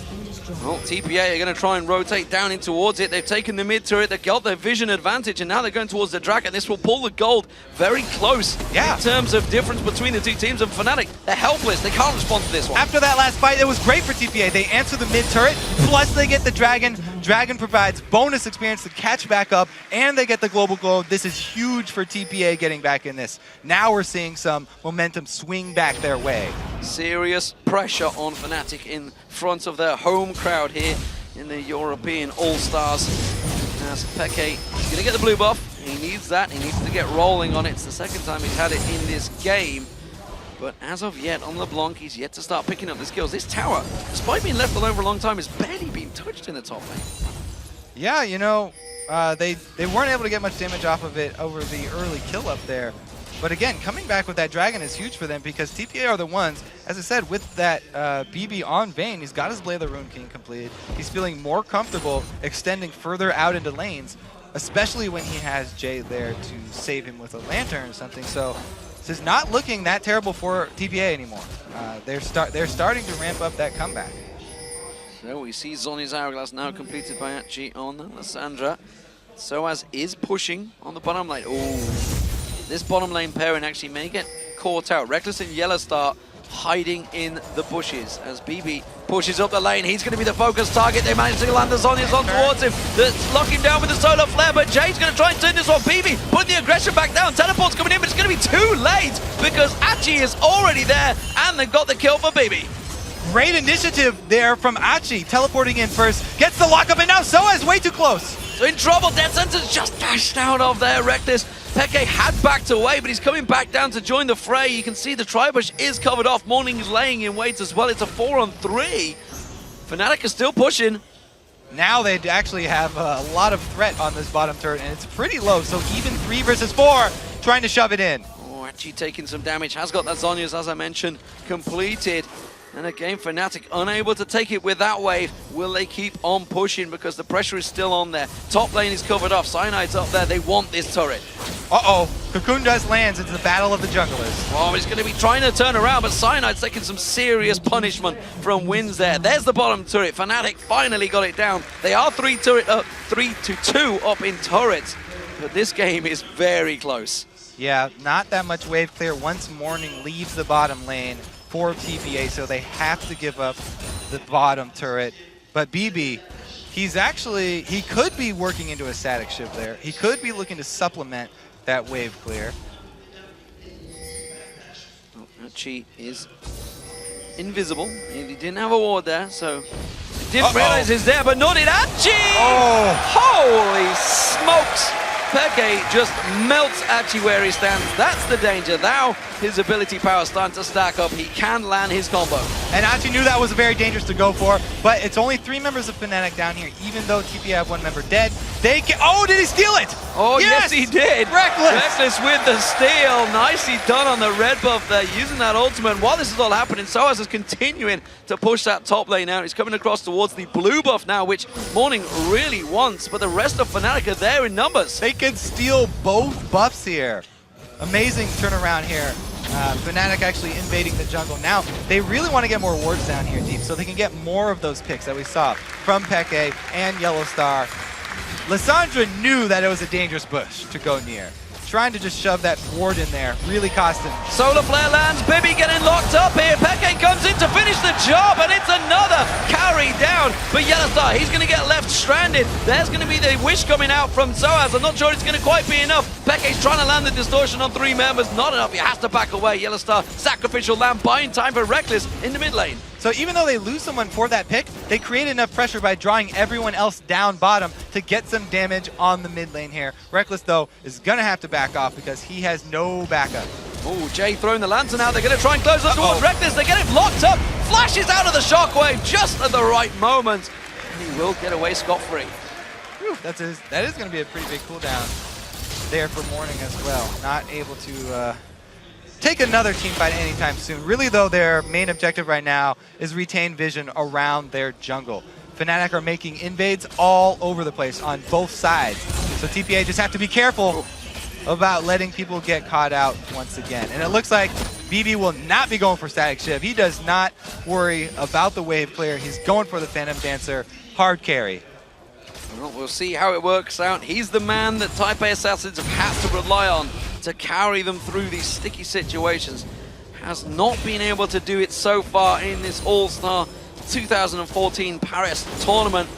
Well, TPA are going to try and rotate down in towards it. They've taken the mid turret, they've got their vision advantage, and now they're going towards the dragon. This will pull the gold very close in terms of difference between the two teams. And Fnatic, they're helpless. They can't respond to this one. After that last fight, it was great for TPA. They answer the mid turret, plus they get the dragon. Dragon provides bonus experience to catch back up, and they get the global gold. This is huge for TPA getting back in this. Now we're seeing some momentum swing back their way. Serious pressure on Fnatic in front of their home crowd here in the European All-Stars. As Peke is going to get the blue buff. He needs that. He needs to get rolling on it. It's the second time he's had it in this game. But as of yet, on LeBlanc, he's yet to start picking up the skills. This tower, despite being left alone for a long time, has barely been touched in the top lane. Yeah, you know, they weren't able to get much damage off of it over the early kill up there. But again, coming back with that dragon is huge for them because TPA are the ones, as I said, with that BB on Vayne, he's got his Blade of the Rune King completed. He's feeling more comfortable extending further out into lanes, especially when he has Jay there to save him with a lantern or something. So this is not looking that terrible for TPA anymore. They're starting to ramp up that comeback. So we see Zhonya's Hourglass now completed by Achi on Lissandra. Soaz is pushing on the bottom lane. Ooh. This bottom lane pairing actually may get caught out. Reckless and Yellowstar hiding in the bushes as BB pushes up the lane. He's going to be the focus target. They manage to land the Zhonya's on towards him. Lock him down with the solar flare, but Jay's going to try and turn this one. BB putting the aggression back down. Teleport's coming in, but it's going to be too late because Achi is already there and they've got the kill for BB. Great initiative there from Achi, teleporting in first, gets the lockup, and now Soaz way too close. So in trouble, Death Sentence just dashed out of there, Reckless. Peke had backed away, but he's coming back down to join the fray. You can see the Tribush is covered off. Morning is laying in wait as well. It's a 4-on-3. Fnatic is still pushing. Now they actually have a lot of threat on this bottom turret, and it's pretty low, so even 3 versus 4, trying to shove it in. Oh, actually taking some damage. Has got that Zhonya's, as I mentioned, completed. And again, Fnatic unable to take it with that wave. Will they keep on pushing because the pressure is still on there? Top lane is covered off. Cyanide's up there. They want this turret. Uh-oh. Cocoon just lands. It's the battle of the junglers. Oh, he's going to be trying to turn around, but Cyanide's taking some serious punishment from wins there. There's the bottom turret. Fnatic finally got it down. They are 3-2 up in turrets, but this game is very close. Yeah, not that much wave clear once Morning leaves the bottom lane for TPA, so they have to give up the bottom turret. But BB, he could be working into a static shift there. He could be looking to supplement that wave clear. Achi is invisible. He didn't have a ward there, so didn't realize he's there, but nor did Achi! Oh! Holy smokes! Peke just melts Achi where he stands. That's the danger. Now his ability power starting to stack up. He can land his combo. And Achi knew that was very dangerous to go for, but it's only 3 members of Fnatic down here. Even though TPA have 1 member dead, they can— oh, did he steal it? Oh, yes he did. Reckless! Reckless with the steal. Nicely done on the red buff there, using that ultimate. While this is all happening, Soaz is continuing to push that top lane out. He's coming across towards the blue buff now, which Morning really wants, but the rest of Fnatic are there in numbers. They can steal both buffs here. Amazing turnaround here. Fnatic actually invading the jungle. Now, they really want to get more wards down here deep so they can get more of those picks that we saw from Peke and Yellowstar. Lissandra knew that it was a dangerous bush to go near. Trying to just shove that ward in there really cost him. Solar flare lands, Bibi getting locked up here. Peke comes in to finish the job, and it's another carry down. But Yellowstar, he's going to get left stranded. There's going to be the wish coming out from Soaz. I'm not sure it's going to quite be enough. Peke's trying to land the distortion on 3 members. Not enough. He has to back away. Yellowstar, sacrificial lamb, buying time for Reckless in the mid lane. So even though they lose someone for that pick, they create enough pressure by drawing everyone else down bottom to get some damage on the mid lane here. Reckless, though, is going to have to back off because he has no backup. Oh, Jay throwing the lantern out. They're going to try and close the door. Reckless, they get him locked up. Flashes out of the shockwave just at the right moment. And he will get away scot-free. That is going to be a pretty big cooldown there for Morning as well. Not able to take another team fight anytime soon. Really, though, their main objective right now is retain vision around their jungle. Fnatic are making invades all over the place on both sides. So TPA just have to be careful about letting people get caught out once again. And it looks like BB will not be going for Static Shiv. He does not worry about the wave clear. He's going for the Phantom Dancer hard carry. Well, we'll see how it works out. He's the man that Type A Assassins have had to rely on to carry them through these sticky situations. Has not been able to do it so far in this All-Star 2014 Paris tournament.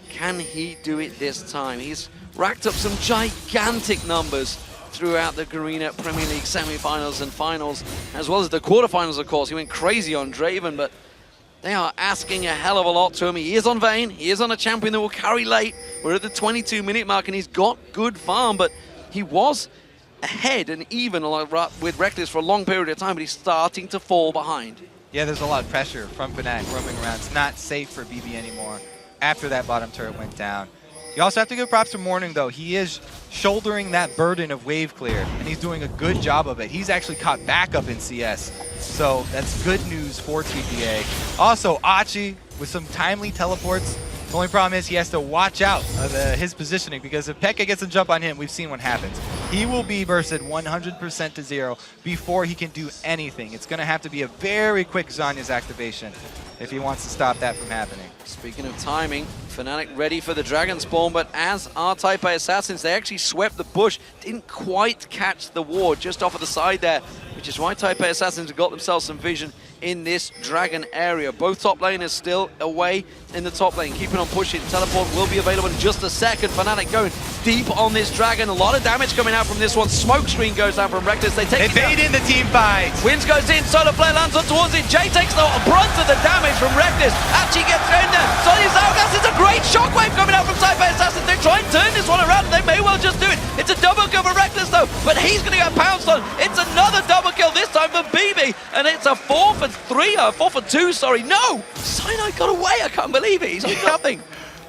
Can he do it this time? He's racked up some gigantic numbers throughout the Garena Premier League semi-finals and finals, as well as the quarterfinals, of course. He went crazy on Draven, but they are asking a hell of a lot to him. He is on Vayne. He is on a champion that will carry late. We're at the 22-minute mark, and he's got good farm, but he was ahead and even with Reckless for a long period of time, but he's starting to fall behind. Yeah, there's a lot of pressure from Fnatic roaming around. It's not safe for BB anymore after that bottom turret went down. You also have to give props to Morning, though. He is shouldering that burden of wave clear, and he's doing a good job of it. He's actually caught backup in CS, so that's good news for TPA. Also, Achi with some timely teleports. The only problem is he has to watch out of his positioning, because if Pekka gets a jump on him, we've seen what happens. He will be bursted 100% to 0 before he can do anything. It's going to have to be a very quick Zanya's activation if he wants to stop that from happening. Speaking of timing, Fnatic ready for the Dragon Spawn, but as are Type A Assassins, they actually swept the bush, didn't quite catch the ward just off of the side there, which is why Type A Assassins have got themselves some vision in this Dragon area. Both top laners still away in the top lane, keeping on pushing. Teleport will be available in just a second. Fnatic going deep on this Dragon. A lot of damage coming out from this one. Smoke screen goes down from Reckless. They take it bait in the team fight. Wins goes in, Solar Flare lands on towards it. Jay takes the brunt of the damage from Reckless. Actually gets in there. Sonya's Zalgas, it's a great shockwave coming out from Type A Assassins. They try and turn this one around, and they may well just do it. It's a double kill for Reckless though, but he's going to get pounced on. It's another double kill, this time for BB, and it's a 4 for 2, sorry. No! Cyanide got away, I can't believe it. He's on nothing.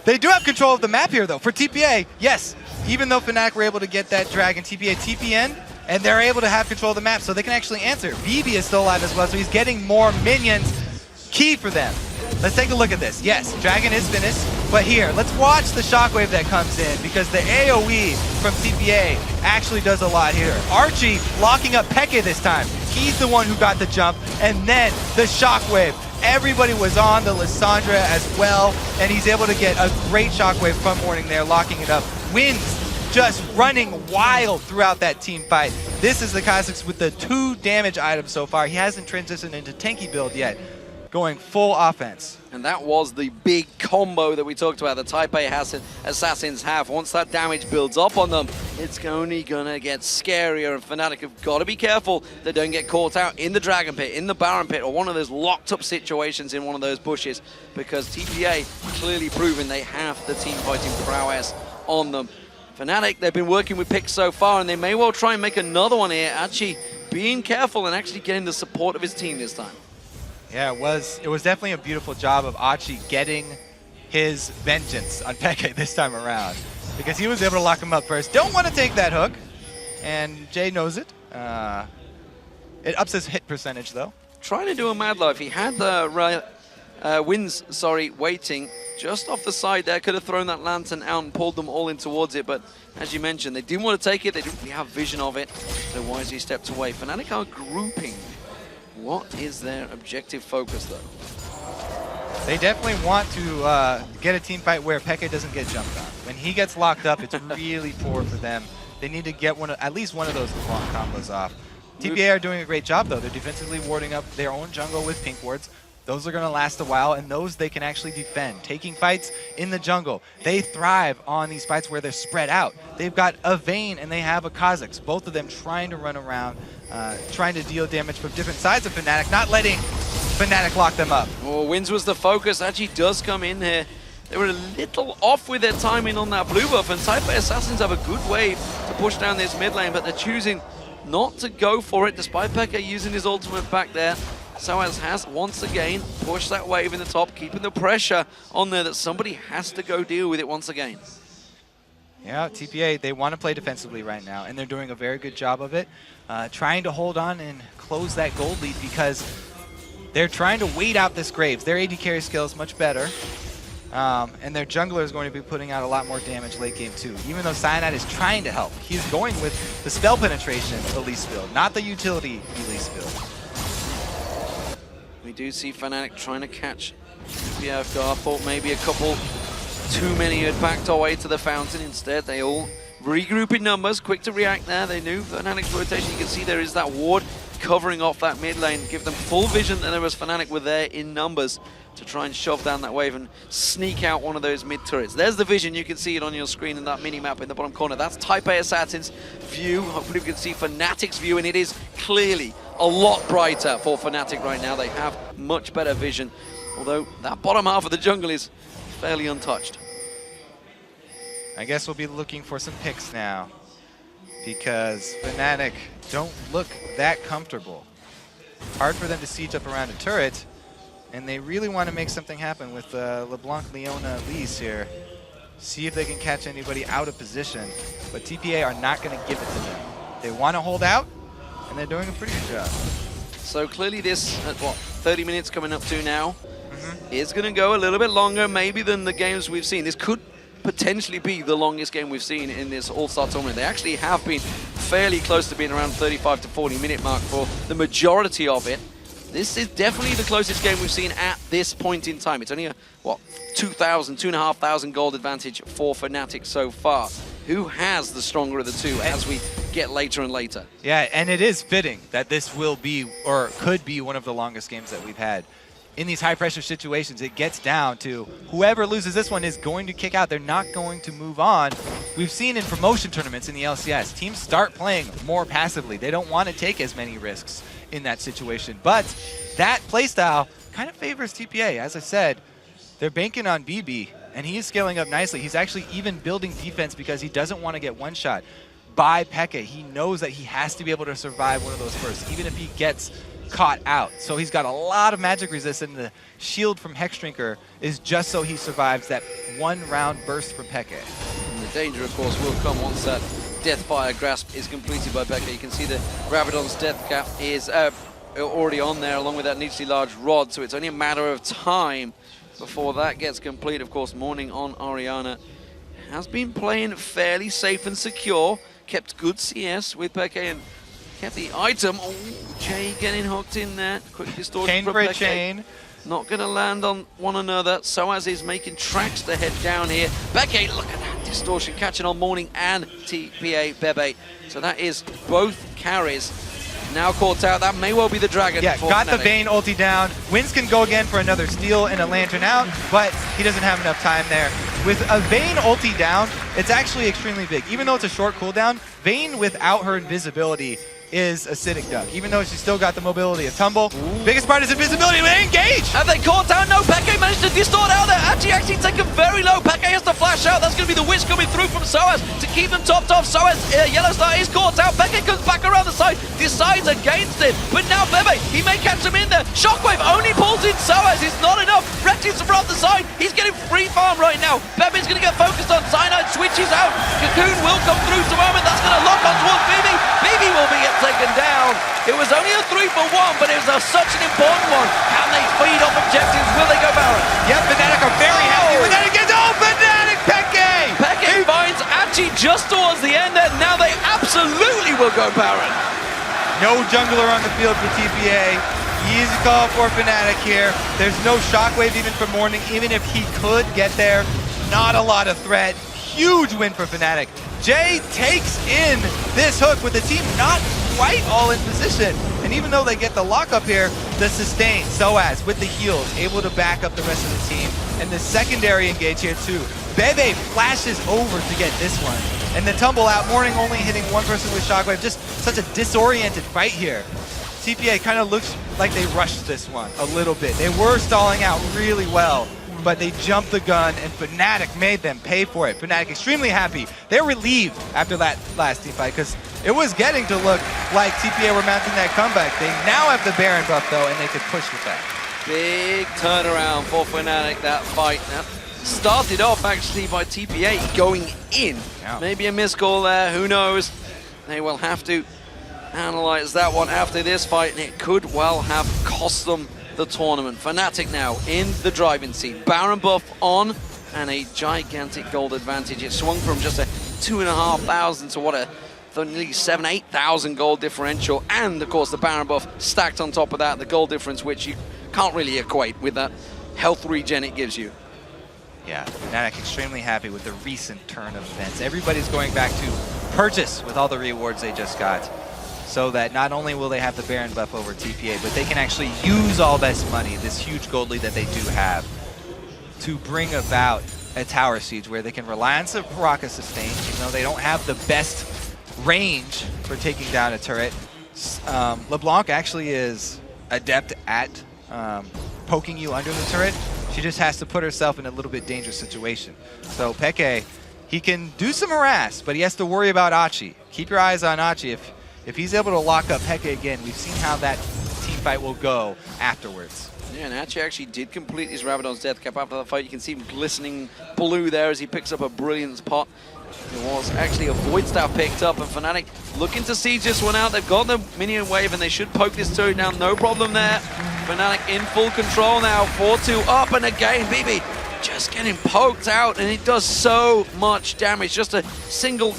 They do have control of the map here though. For TPA, yes, even though Fnatic were able to get that Dragon, TPA TPN, and they're able to have control of the map, so they can actually answer. BB is still alive as well, so he's getting more minions. Key for them. Let's take a look at this. Yes, Dragon is finished, but here, let's watch the shockwave that comes in, because the AoE from TPA actually does a lot here. Archie locking up Peke this time. He's the one who got the jump, and then the shockwave. Everybody was on the Lissandra as well, and he's able to get a great shockwave from Morning there, locking it up. Wins just running wild throughout that team fight. This is the Kha'Zix with the 2 damage items so far. He hasn't transitioned into tanky build yet, going full offense. And that was the big combo that we talked about, the Type A Assassins have. Once that damage builds up on them, it's only gonna get scarier, and Fnatic have got to be careful they don't get caught out in the Dragon Pit, in the Baron Pit, or one of those locked up situations in one of those bushes, because TPA clearly proven they have the team fighting prowess on them. Fnatic, they've been working with picks so far, and they may well try and make another one here, actually being careful and actually getting the support of his team this time. Yeah, it was definitely a beautiful job of Achi getting his vengeance on Peke this time around, because he was able to lock him up first. Don't want to take that hook, and Jay knows it. It ups his hit percentage, though. Trying to do a Mad Life. He had the Wins, waiting just off the side there. Could have thrown that lantern out and pulled them all in towards it, but as you mentioned, they didn't want to take it. They didn't really have vision of it, so wisely stepped away. Fnatic are grouping. What is their objective focus, though? They definitely want to get a team fight where Peke doesn't get jumped on. When he gets locked up, it's really poor for them. They need to get at least one of those long combos off. TPA are doing a great job, though. They're defensively warding up their own jungle with pink wards. Those are going to last a while, and those they can actually defend. Taking fights in the jungle. They thrive on these fights where they're spread out. They've got a Vayne and they have a Kha'Zix, both of them trying to run around, trying to deal damage from different sides of Fnatic, not letting Fnatic lock them up. Oh, Wins was the focus. Actually does come in here. They were a little off with their timing on that blue buff, and TPA Assassins have a good wave to push down this mid lane, but they're choosing not to go for it, despite Peke using his ultimate back there. Soaz has, once again, pushed that wave in the top, keeping the pressure on there that somebody has to go deal with it once again. Yeah, TPA, they want to play defensively right now, and they're doing a very good job of it, trying to hold on and close that gold lead because they're trying to wait out this Graves. Their AD carry skill is much better, and their jungler is going to be putting out a lot more damage late game too. Even though Cyanide is trying to help, he's going with the spell penetration Elise build, not the utility Elise build. We do see Fnatic trying to catch TPA off guard. Thought maybe a couple too many had backed our way to the fountain. Instead, they all regroup in numbers, quick to react there. They knew Fnatic's rotation. You can see there is that ward covering off that mid lane, give them full vision that there was Fnatic were there in numbers to try and shove down that wave and sneak out one of those mid turrets. There's the vision. You can see it on your screen in that mini map in the bottom corner. That's TPA Assassin's view. Hopefully we can see Fnatic's view, and it is clearly a lot brighter for Fnatic right now. They have much better vision, although that bottom half of the jungle is fairly untouched. I guess we'll be looking for some picks now because Fnatic don't look that comfortable. Hard for them to siege up around a turret, and they really want to make something happen with LeBlanc, Leona, Elise here. See if they can catch anybody out of position, but TPA are not going to give it to them. They want to hold out, and they're doing a pretty good job. So clearly this, at what, 30 minutes coming up to now, is going to go a little bit longer maybe than the games we've seen. This could potentially be the longest game we've seen in this All-Star tournament. They actually have been fairly close to being around 35 to 40 minute mark for the majority of it. This is definitely the closest game we've seen at this point in time. It's only a, what, 2,500 gold advantage for Fnatic so far. Who has the stronger of the two as we get later and later? Yeah, and it is fitting that this will be, or could be, one of the longest games that we've had. In these high-pressure situations, it gets down to whoever loses this one is going to kick out. They're not going to move on. We've seen in promotion tournaments in the LCS, teams start playing more passively. They don't want to take as many risks in that situation. But that playstyle kind of favors TPA. As I said, they're banking on BB, and he is scaling up nicely. He's actually even building defense because he doesn't want to get one-shot by Peke. He knows that he has to be able to survive one of those first, even if he gets caught out. So he's got a lot of magic resist, and the shield from Hexdrinker is just so he survives that one-round burst from Peke. And the danger, of course, will come once that Deathfire grasp is completed by Peke. You can see the Rabadon's death cap is already on there, along with that needlessly large rod, so it's only a matter of time before that gets complete. Of course, Morning on Orianna has been playing fairly safe and secure, kept good CS with Peke, and kept the item. Oh, Jay getting hooked in there. Quick distortion Chain from for a Peke. chain. Not going to land on one another. Soaz is making tracks to head down here. Peke, look at that distortion catching on Morning and TPA Bebe. So that is both carries now caught out. That may well be the dragon. Yeah, got the Vayne ulti down. Wins can go again for another steal and a lantern out, but he doesn't have enough time there. With a Vayne ulti down, it's actually extremely big. Even though it's a short cooldown, Vayne without her invisibility is acidic duck, even though she's still got the mobility of tumble. Ooh. Biggest part is invisibility. They engage! Have they caught out? No, Peke managed to distort out there. Actually taken very low. Peke has to flash out. That's going to be the wish coming through from Soaz to keep them topped off. Soaz, Yellow Star is caught out. Peke comes back around the side, decides against it. But now Bebe, he may catch him in there. Shockwave only pulls in Soaz. It's not enough. Reckless from the side. He's getting free farm right now. Bebe's going to get focused on. Cyanide switches out. Cocoon will come through to moment. That's going to lock on towards BB. BB will be taken down. It was only a 3-for-1, but it was such an important one. Can they feed off objectives? Will they go Baron? Yep, Fnatic are very happy with that against Fnatic Peke! Peke finds Achi just towards the end, and now they absolutely will go Baron. No jungler on the field for TPA. Easy call for Fnatic here. There's no shockwave even for Morning, even if he could get there. Not a lot of threat. Huge win for Fnatic. Jay takes in this hook with the team not quite all in position. And even though they get the lockup here, the sustain, Soaz with the heals, able to back up the rest of the team. And the secondary engage here too. Bebe flashes over to get this one. And the tumble out, Morning only hitting one person with Shockwave. Just such a disoriented fight here. TPA kind of looks like they rushed this one a little bit. They were stalling out really well, but they jumped the gun and Fnatic made them pay for it. Fnatic extremely happy. They're relieved after that last team fight because it was getting to look like TPA were mounting that comeback. They now have the Baron buff though, and they could push with that. Big turnaround for Fnatic, that fight. That started off actually by TPA going in. Yeah. Maybe a missed call there, who knows? They will have to analyze that one after this fight, and it could well have cost them the tournament. Fnatic now in the driving seat. Baron buff on, and a gigantic gold advantage. It swung from just a 2,500 to what a nearly 8,000 gold differential, and of course the Baron buff stacked on top of that, the gold difference, which you can't really equate with that health regen it gives you. Yeah, Fnatic extremely happy with the recent turn of events. Everybody's going back to purchase with all the rewards they just got, so that not only will they have the Baron buff over TPA, but they can actually use all this money, this huge gold lead that they do have, to bring about a tower siege where they can rely on Soraka sustain, even though they don't have the best range for taking down a turret. LeBlanc actually is adept at poking you under the turret. She just has to put herself in a little bit dangerous situation. So Peke, he can do some harass, but he has to worry about Achi. Keep your eyes on Achi. If he's able to lock up Peke again, we've seen how that team fight will go afterwards. Yeah, and Achi actually did complete his Rabadon's death cap after the fight. You can see him glistening blue there as he picks up a brilliant pot. It was actually a Void Staff picked up, and Fnatic looking to siege this one out. They've got the minion wave, and they should poke this turret down. No problem there. Fnatic in full control now. 4-2 up, and again, BB just getting poked out, and it does so much damage. Just a single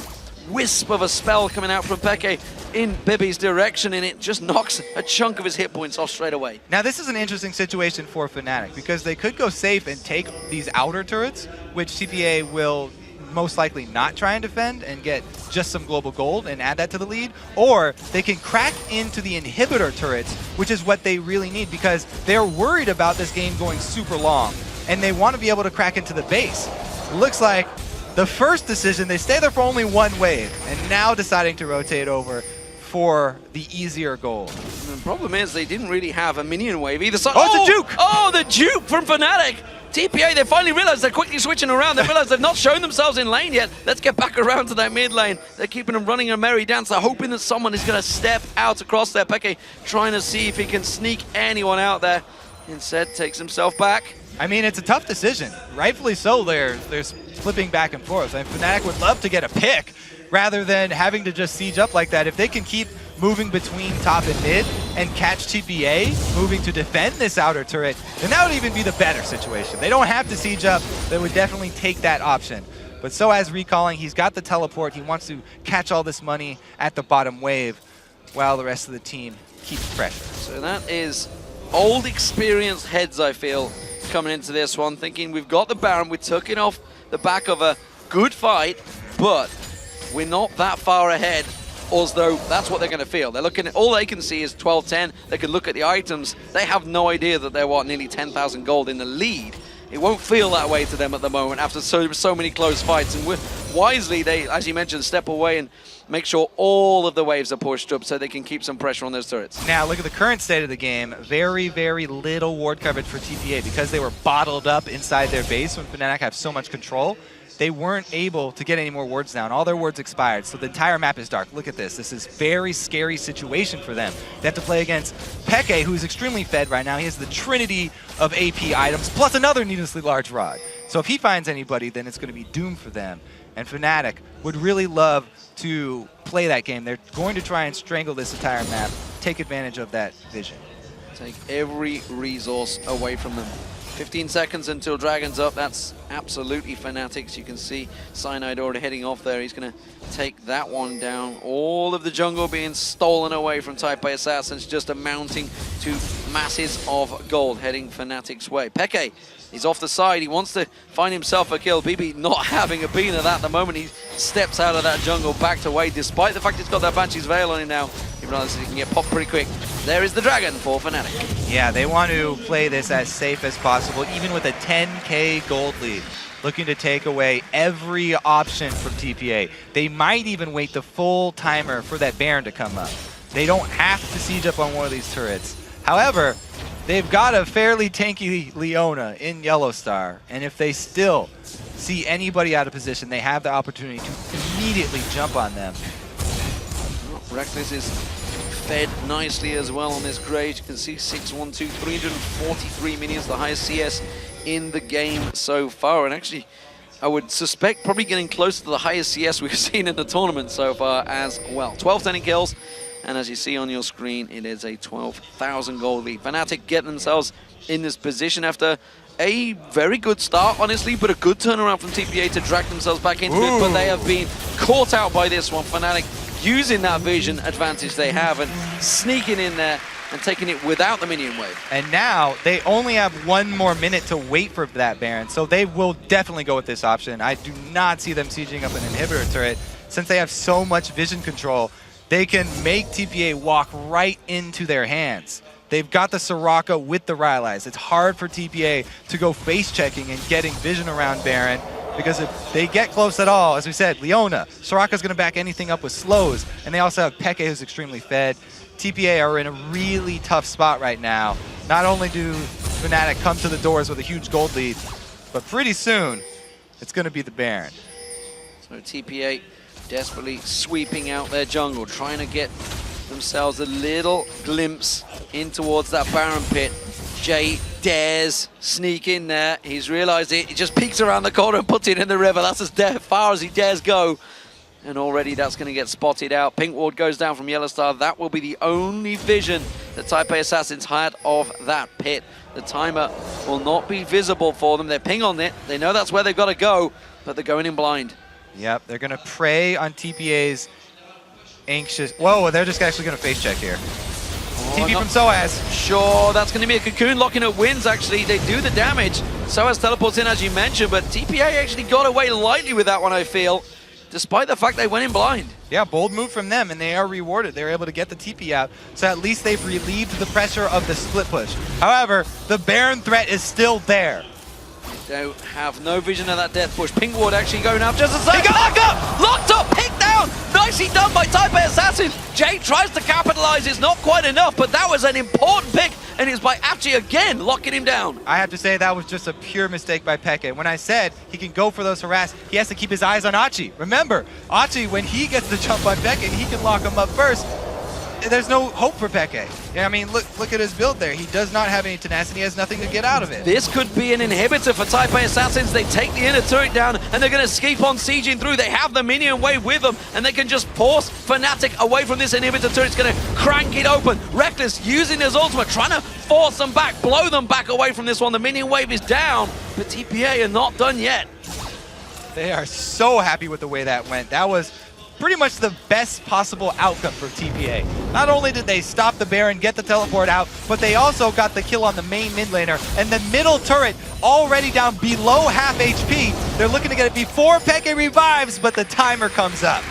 wisp of a spell coming out from Peke in Bibi's direction, and it just knocks a chunk of his hit points off straight away. Now this is an interesting situation for Fnatic, because they could go safe and take these outer turrets, which TPA will most likely not try and defend and get just some global gold and add that to the lead, or they can crack into the inhibitor turrets, which is what they really need because they're worried about this game going super long and they want to be able to crack into the base. It looks like the first decision, they stay there for only one wave, and now deciding to rotate over for the easier goal. The problem is they didn't really have a minion wave either side. Oh, the juke! Oh, the juke from Fnatic! TPA, they finally realized they're quickly switching around. They realized they've not shown themselves in lane yet. Let's get back around to that mid lane. They're keeping them running a merry dance. They're hoping that someone is going to step out across there. Peke trying to see if he can sneak anyone out there. Instead, takes himself back. I mean, it's a tough decision. Rightfully so, they're flipping back and forth. And Fnatic would love to get a pick rather than having to just siege up like that. If they can keep moving between top and mid and catch TPA moving to defend this outer turret, then that would even be the better situation. They don't have to siege up. They would definitely take that option. But so as recalling, he's got the teleport. He wants to catch all this money at the bottom wave while the rest of the team keeps pressure. So that is old experienced heads, I feel, coming into this one, thinking we've got the Baron, we took it off the back of a good fight, but we're not that far ahead, as though that's what they're going to feel. They're looking at, all they can see is 12-10. They can look at the items. They have no idea that they're, what, nearly 10,000 gold in the lead. It won't feel that way to them at the moment after so many close fights. And wisely, they, as you mentioned, step away and make sure all of the waves are pushed up so they can keep some pressure on those turrets. Now, look at the current state of the game. Very, very little ward coverage for TPA because they were bottled up inside their base when Fnatic have so much control. They weren't able to get any more wards down. All their wards expired, so the entire map is dark. Look at this. This is a very scary situation for them. They have to play against Peke, who's extremely fed right now. He has the trinity of AP items, plus another needlessly large rod. So if he finds anybody, then it's going to be doomed for them. And Fnatic would really love to play that game. They're going to try and strangle this entire map, take advantage of that vision. Take every resource away from them. 15 seconds until Dragon's up. That's absolutely Fnatic's. You can see Cyanide already heading off there. He's going to take that one down. All of the jungle being stolen away from Type A Assassins, just amounting to masses of gold heading Fnatic's way. Peke, he's off the side. He wants to find himself a kill. BB not having a bean of that at the moment. He steps out of that jungle, backed away, despite the fact he's got that Banshee's Veil on him now. He realizes he can get popped pretty quick. there is the Dragon for Fnatic. Yeah, they want to play this as safe as possible, even with a 10k gold lead. Looking to take away every option from TPA. They might even wait the full timer for that Baron to come up. They don't have to siege up on one of these turrets. However, they've got a fairly tanky Leona in Yellowstar, and if they still see anybody out of position, they have the opportunity to immediately jump on them. Reckless is fed nicely as well on this grade. You can see 612, 343 minions, the highest CS in the game so far. And actually, I would suspect probably getting close to the highest CS we've seen in the tournament so far as well. 12 turning kills, and as you see on your screen, it is a 12,000 gold lead. Fnatic get themselves in this position after a very good start, honestly, but a good turnaround from TPA to drag themselves back into it. But they have been caught out by this one. Fnatic using that vision advantage they have and sneaking in there and taking it without the minion wave. And now they only have 1 more minute to wait for that Baron, so they will definitely go with this option. I do not see them sieging up an inhibitor turret. Since they have so much vision control, they can make TPA walk right into their hands. They've got the Soraka with the Rylai's. It's hard for TPA to go face checking and getting vision around Baron, because if they get close at all, as we said, Leona, Soraka's going to back anything up with slows, and they also have Peke, who's extremely fed. TPA are in a really tough spot right now. Not only do Fnatic come to the doors with a huge gold lead, but pretty soon, it's going to be the Baron. So TPA desperately sweeping out their jungle, trying to get themselves a little glimpse in towards that Baron pit. Jay dares sneak in there. He's realized it. He just peeks around the corner and puts it in the river. That's as far as he dares go. And already that's going to get spotted out. Pink ward goes down from Yellowstar. That will be the only vision that Taipei Assassins had of that pit. The timer will not be visible for them. They're ping on it. They know that's where they've got to go, but they're going in blind. Yep, they're going to prey on TPA's anxious... Whoa, they're just actually going to face check here. TP from Soaz. Sure, that's going to be a cocoon locking at wins, actually. They do the damage. Soaz teleports in, as you mentioned, but TPA actually got away lightly with that one, I feel, despite the fact they went in blind. Yeah, bold move from them, and they are rewarded. They're able to get the TP out, so at least they've relieved the pressure of the split push. However, the Baron threat is still there. They have no vision of that death push. Pink ward actually going up just as they go locked up, picked down. Nicely done by Taipei Assassins. Jay tries to capitalize. It's not quite enough, but that was an important pick, and it's by Apchi again locking him down. I have to say that was just a pure mistake by Peke. When I said he can go for those harass, he has to keep his eyes on Achi. Remember, Achi, when he gets the jump on Peke, he can lock him up first. There's no hope for Peke. Yeah, I mean, look at his build there. He does not have any tenacity. He has nothing to get out of it. This could be an inhibitor for Taipei Assassins. They take the inner turret down, and they're going to keep on sieging through. They have the minion wave with them, and they can just force Fnatic away from this inhibitor turret. It's going to crank it open. Reckless using his ultimate, trying to force them back, blow them back away from this one. The minion wave is down, but TPA are not done yet. They are so happy with the way that went. That was pretty much the best possible outcome for TPA. Not only did they stop the Baron, get the teleport out, but they also got the kill on the main mid laner, and the middle turret already down below half HP. They're looking to get it before Peke revives, but the timer comes up.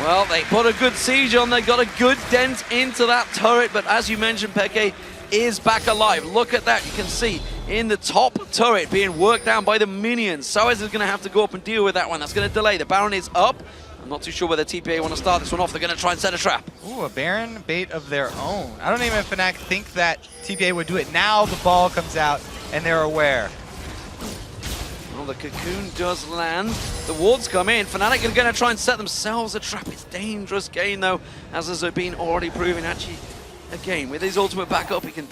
Well, they put a good siege on. They got a good dent into that turret, but as you mentioned, Peke is back alive. Look at that. You can see in the top turret being worked down by the minions. Soaz is going to have to go up and deal with that one. That's going to delay. The Baron is up. I'm not too sure whether TPA want to start this one off. They're going to try and set a trap. Ooh, a Baron bait of their own. I don't even Fnatic think that TPA would do it. Now the ball comes out, and they're aware. Well, the cocoon does land. The wards come in. Fnatic are going to try and set themselves a trap. It's a dangerous game, though, as has been already proven. Actually, again, with his ultimate backup, he can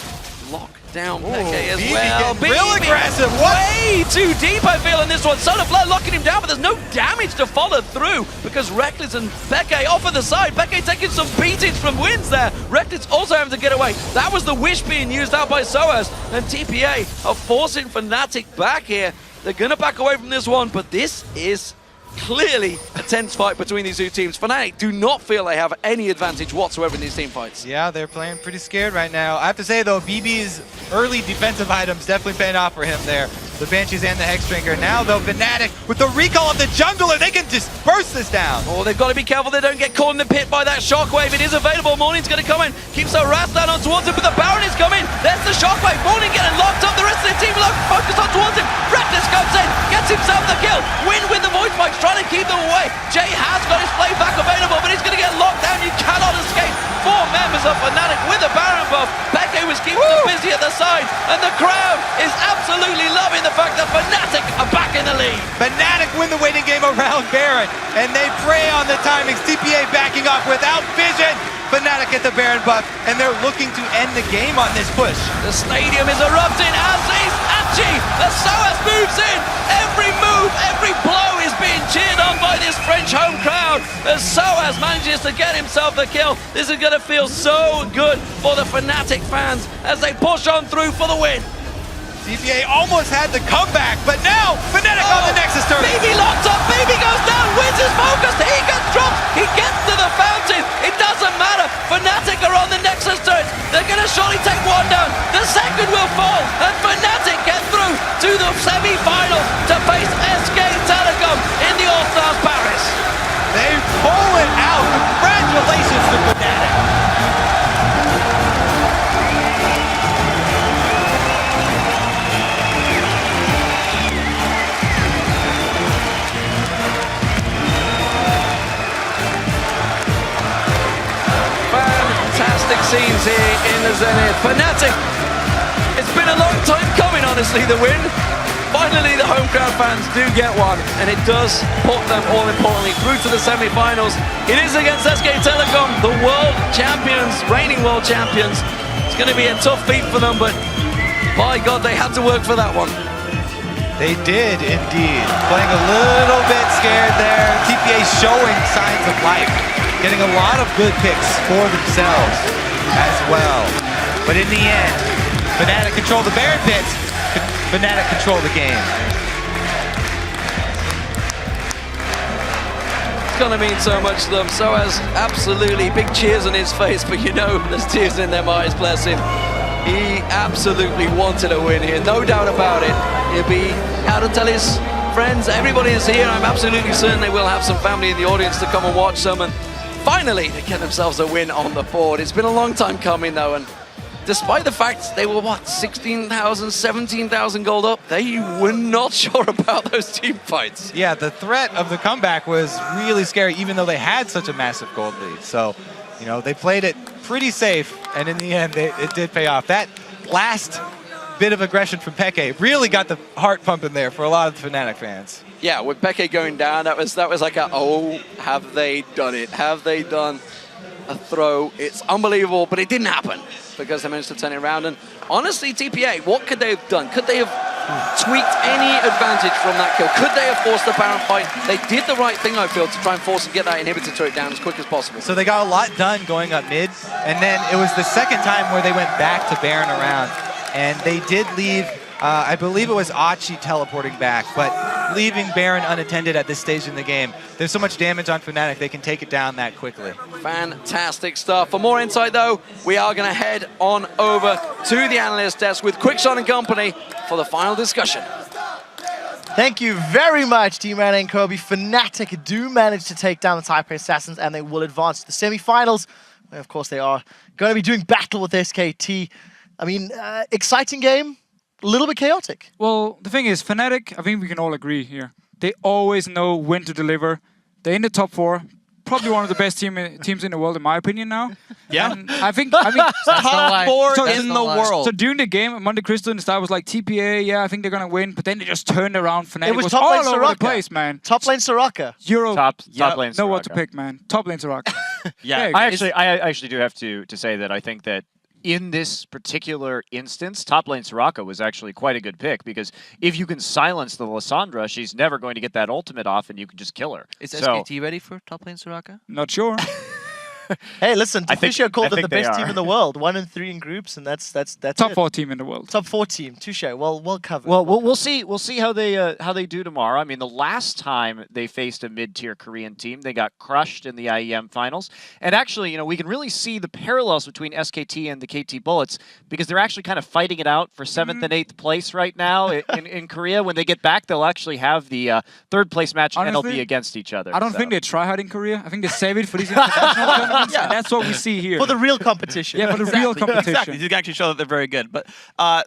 lock down Peke as well. Real aggressive. Way too deep, I feel, in this one. Solar Flare locking him down, but there's no damage to follow through because Reckless and Peke off of the side. Peke taking some beatings from wins there. Reckless also having to get away. That was the wish being used out by Soaz, and TPA are forcing Fnatic back here. They're going to back away from this one, but this is clearly a tense fight between these two teams. Fnatic do not feel they have any advantage whatsoever in these team fights. Yeah, they're playing pretty scared right now. I have to say, though, BB's early defensive items definitely paying off for him there. the Banshees and the Hexdrinker. Now though, Fnatic with the recall of the jungler, they can just burst this down. Oh, they've got to be careful they don't get caught in the pit by that shockwave. It is available. Morning's going to come in. Keeps a Rast down on towards him, but the Baron is coming. There's the shockwave. Morning getting locked up. The rest of the team focused on towards him. Reckless comes in, gets himself the kill. Win with the voice spikes, trying to keep them away. Jay has got his play back available, but he's going to get locked down. You cannot escape. 4 members of Fnatic with a Baron buff. Peke was keeping them busy at the side, and the crowd is absolutely loving the fact that Fnatic are back in the lead. Fnatic win the waiting game around Baron, and they prey on the timings. TPA backing off without vision. Fnatic get the Baron buff, and they're looking to end the game on this push. The stadium is erupting as these Achi, the SOAS moves in. Every move, every blow is being cheered on by this French home crowd. As SOAS manages to get himself the kill. This is going to feel so good for the Fnatic fans as they push on through for the win. TPA almost had the comeback, but now Fnatic on the Nexus turret. Baby locked up, Baby goes down, wins his focus, he gets dropped, he gets to the fountain, it doesn't matter, Fnatic are on the Nexus turret, they're going to surely take one down, the second will fall, and Fnatic get through to the semi-final to face SK Telecom in the All-Stars Paris. They pull it out, congratulations to Fnatic. Fantastic scenes here in the Zenith. Fnatic, it's been a long time coming, honestly, the win. Finally, the home crowd fans do get one, and it does put them, all importantly, through to the semi-finals. It is against SK Telecom, the world champions, reigning world champions. It's going to be a tough feat for them, but by God, they had to work for that one. They did indeed. Playing a little bit scared there. TPA showing signs of life. Getting a lot of good picks for themselves as well. But in the end, Fnatic control the Baron pits. Fnatic control the game. It's going to mean so much to them. So as absolutely big cheers on his face, but you know there's tears in their eyes, bless him. He absolutely wanted a win here, no doubt about it. He'll be out to tell his friends, everybody is here. I'm absolutely certain they will have some family in the audience to come and watch them. And finally, they get themselves a win on the board. It's been a long time coming though, and despite the fact they were, 16,000, 17,000 gold up, they were not sure about those team fights. Yeah, the threat of the comeback was really scary, even though they had such a massive gold lead. So, you know, they played it pretty safe, and in the end, it did pay off. That last bit of aggression from Peke really got the heart pumping there for a lot of the Fnatic fans. Yeah, with Peke going down, that was like a, oh, have they done it? Have they done a throw? It's unbelievable, but it didn't happen because they managed to turn it around. And honestly, TPA, what could they have done? Could they have tweaked any advantage from that kill? Could they have forced the Baron fight? They did the right thing, I feel, to try and force and get that inhibitor turret down as quick as possible. So they got a lot done going up mid, and then it was the second time where they went back to Baron around, and they did leave, I believe it was Achi teleporting back, but leaving Baron unattended at this stage in the game. There's so much damage on Fnatic, they can take it down that quickly. Fantastic stuff. For more insight, though, we are going to head on over to the analyst desk with Quickshot and company for the final discussion. Thank you very much, D-Man and Kobe. Fnatic do manage to take down the Taipei Assassins, and they will advance to the semi-finals, where, of course, they are going to be doing battle with SKT. I mean, exciting game, a little bit chaotic. Well, the thing is, Fnatic, I think we can all agree here. They always know when to deliver. They're in the top 4. Probably one of the best teams in the world, in my opinion, now. Yeah. And I think top 4 in the world. So during the game, Monte Cristo and Star was like, TPA, yeah, I think they're gonna win. But then they just turned around. Fnatic It was all top lane over the Soraka. place, man. Top lane Soraka. Euro. Top lane Know what Soraka. to pick, man. Top lane Soraka. Yeah. I actually do have to say that I think that in this particular instance, top lane Soraka was actually quite a good pick, because if you can silence the Lissandra, she's never going to get that ultimate off and you can just kill her. Is SKT ready for top lane Soraka? Not sure. Hey, listen, I think- Deficio called I them the think they best team are. in the world. 1-3 in groups, and that's Top it. 4 team in the world. Top 4 team. Touche. Well covered. Well, we'll see. We'll see how they do tomorrow. I mean, the last time they faced a mid-tier Korean team, they got crushed in the IEM finals. And actually, you know, we can really see the parallels between SKT and the KT Bullets because they're actually kind of fighting it out for 7th and 8th place right now in Korea. When they get back, they'll actually have the 3rd place match, and they'll be against each other. I don't think they try hard in Korea. I think they save it for these international tournaments, and that's what we see here. For the real competition. Yeah, for the real competition. Exactly. You can actually show that they're very good. But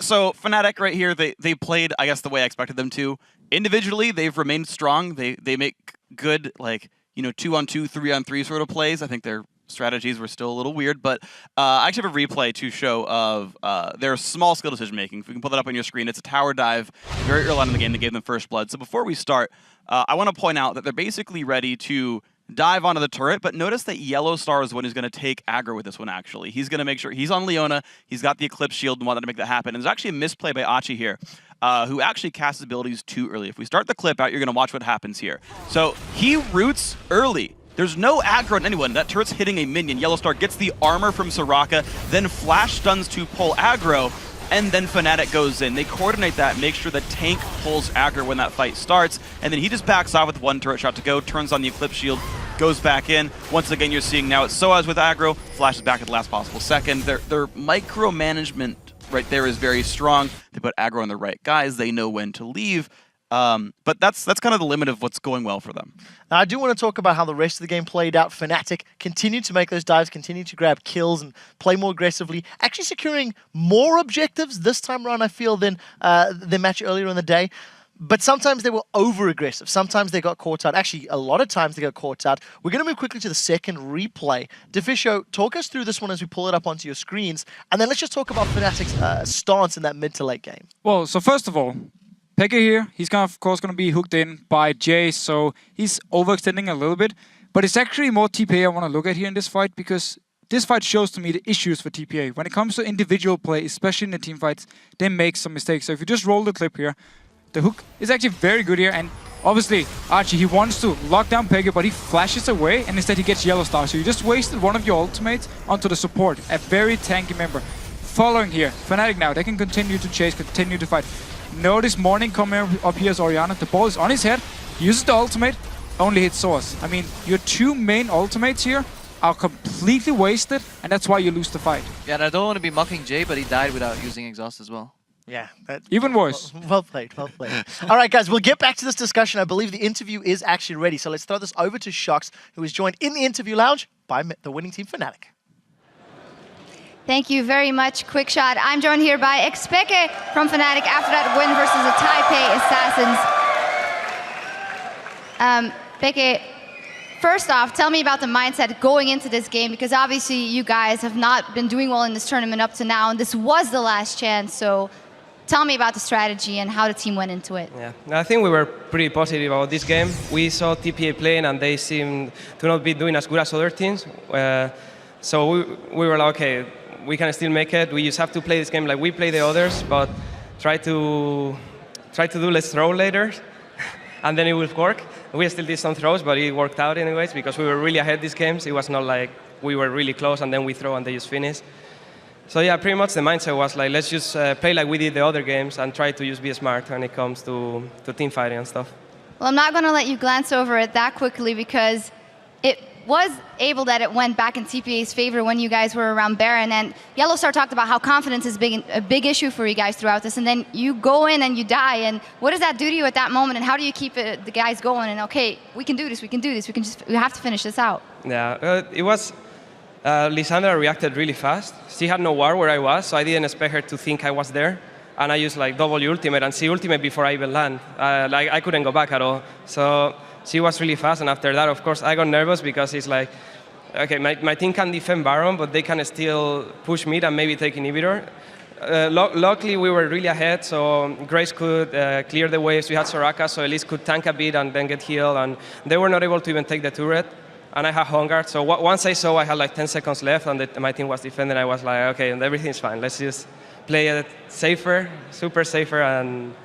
so Fnatic right here, they played, I guess, the way I expected them to. Individually, they've remained strong. They make good, like, you know, 2-on-2, 3-on-3 sort of plays. I think their strategies were still a little weird, but I actually have a replay to show of their small skill decision making. If we can pull that up on your screen, it's a tower dive very early on in the game that gave them first blood. So before we start, I want to point out that they're basically ready to dive onto the turret, but notice that Yellow Star is the one who's going to take aggro with this one, actually. He's going to make sure he's on Leona, he's got the Eclipse Shield and wanted to make that happen. And there's actually a misplay by Achi here, who actually casts his abilities too early. If we start the clip out, you're going to watch what happens here. So he roots early. There's no aggro on anyone. That turret's hitting a minion. Yellow Star gets the armor from Soraka, then flash stuns to pull aggro, and then Fnatic goes in. They coordinate that, make sure the tank pulls aggro when that fight starts, and then he just backs off with one turret shot to go, turns on the Eclipse Shield, goes back in. Once again, you're seeing now it's Soaz with aggro, flashes back at the last possible second. Their micromanagement right there is very strong. They put aggro on the right guys. They know when to leave. But that's kind of the limit of what's going well for them. Now, I do want to talk about how the rest of the game played out. Fnatic continued to make those dives, continued to grab kills and play more aggressively, actually securing more objectives this time around, I feel, than the match earlier in the day. But sometimes they were over-aggressive. Sometimes they got caught out. Actually, a lot of times they got caught out. We're going to move quickly to the second replay. Deficio, talk us through this one as we pull it up onto your screens. And then let's just talk about Fnatic's stance in that mid to late game. Well, so first of all, Pekka here, he's of course going to be hooked in by Jay, so he's overextending a little bit. But it's actually more TPA I want to look at here in this fight, because this fight shows to me the issues for TPA. When it comes to individual play, especially in the team fights, they make some mistakes. So if you just roll the clip here, the hook is actually very good here, and obviously Archie, he wants to lock down Pekka, but he flashes away, and instead he gets Yellow Star. So you just wasted one of your ultimates onto the support, a very tanky member. Following here, Fnatic now, they can continue to chase, continue to fight. Notice Morning coming up here as Orianna. The ball is on his head. He uses the ultimate. Only hits Soaz. I mean, your two main ultimates here are completely wasted, and that's why you lose the fight. Yeah, and I don't want to be mocking Jay, but he died without using exhaust as well. Yeah. Even worse. Well played, well played. All right, guys, we'll get back to this discussion. I believe the interview is actually ready. So let's throw this over to Shox, who is joined in the interview lounge by the winning team, Fnatic. Thank you very much, Quick Shot. I'm joined here by Expeke from Fnatic after that win versus the Taipei Assassins. Peke, first off, tell me about the mindset going into this game, because obviously you guys have not been doing well in this tournament up to now, and this was the last chance. So tell me about the strategy and how the team went into it. Yeah, I think we were pretty positive about this game. We saw TPA playing, and they seemed to not be doing as good as other teams. So we were like, okay, we can still make it. We just have to play this game like we play the others, but try to do less throw later, and then it will work. We still did some throws, but it worked out anyways because we were really ahead these games. It was not like we were really close and then we throw and they just finish. So yeah, pretty much the mindset was like, let's just play like we did the other games and try to just be smart when it comes to team fighting and stuff. Well, I'm not going to let you glance over it that quickly because it was able that it went back in TPA's favor when you guys were around Baron, and Yellow Star talked about how confidence is a big issue for you guys throughout this, and then you go in and you die, and what does that do to you at that moment, and how do you keep the guys going, and okay, we can do this, we have to finish this out? Yeah, it was, Lissandra reacted really fast. She had no ward where I was, so I didn't expect her to think I was there, and I used like double ultimate and C ultimate before I even land. Like I couldn't go back at all. So she was really fast, and after that, of course, I got nervous because it's like, okay, my team can defend Baron, but they can still push mid and maybe take inhibitor. Luckily, we were really ahead, so Grace could clear the waves. We had Soraka, so Elise could tank a bit and then get healed, and they were not able to even take the turret. And I had Hunger, so once I saw I had like 10 seconds left and my team was defending, I was like, okay, and everything's fine. Let's just play it safer, super safer, and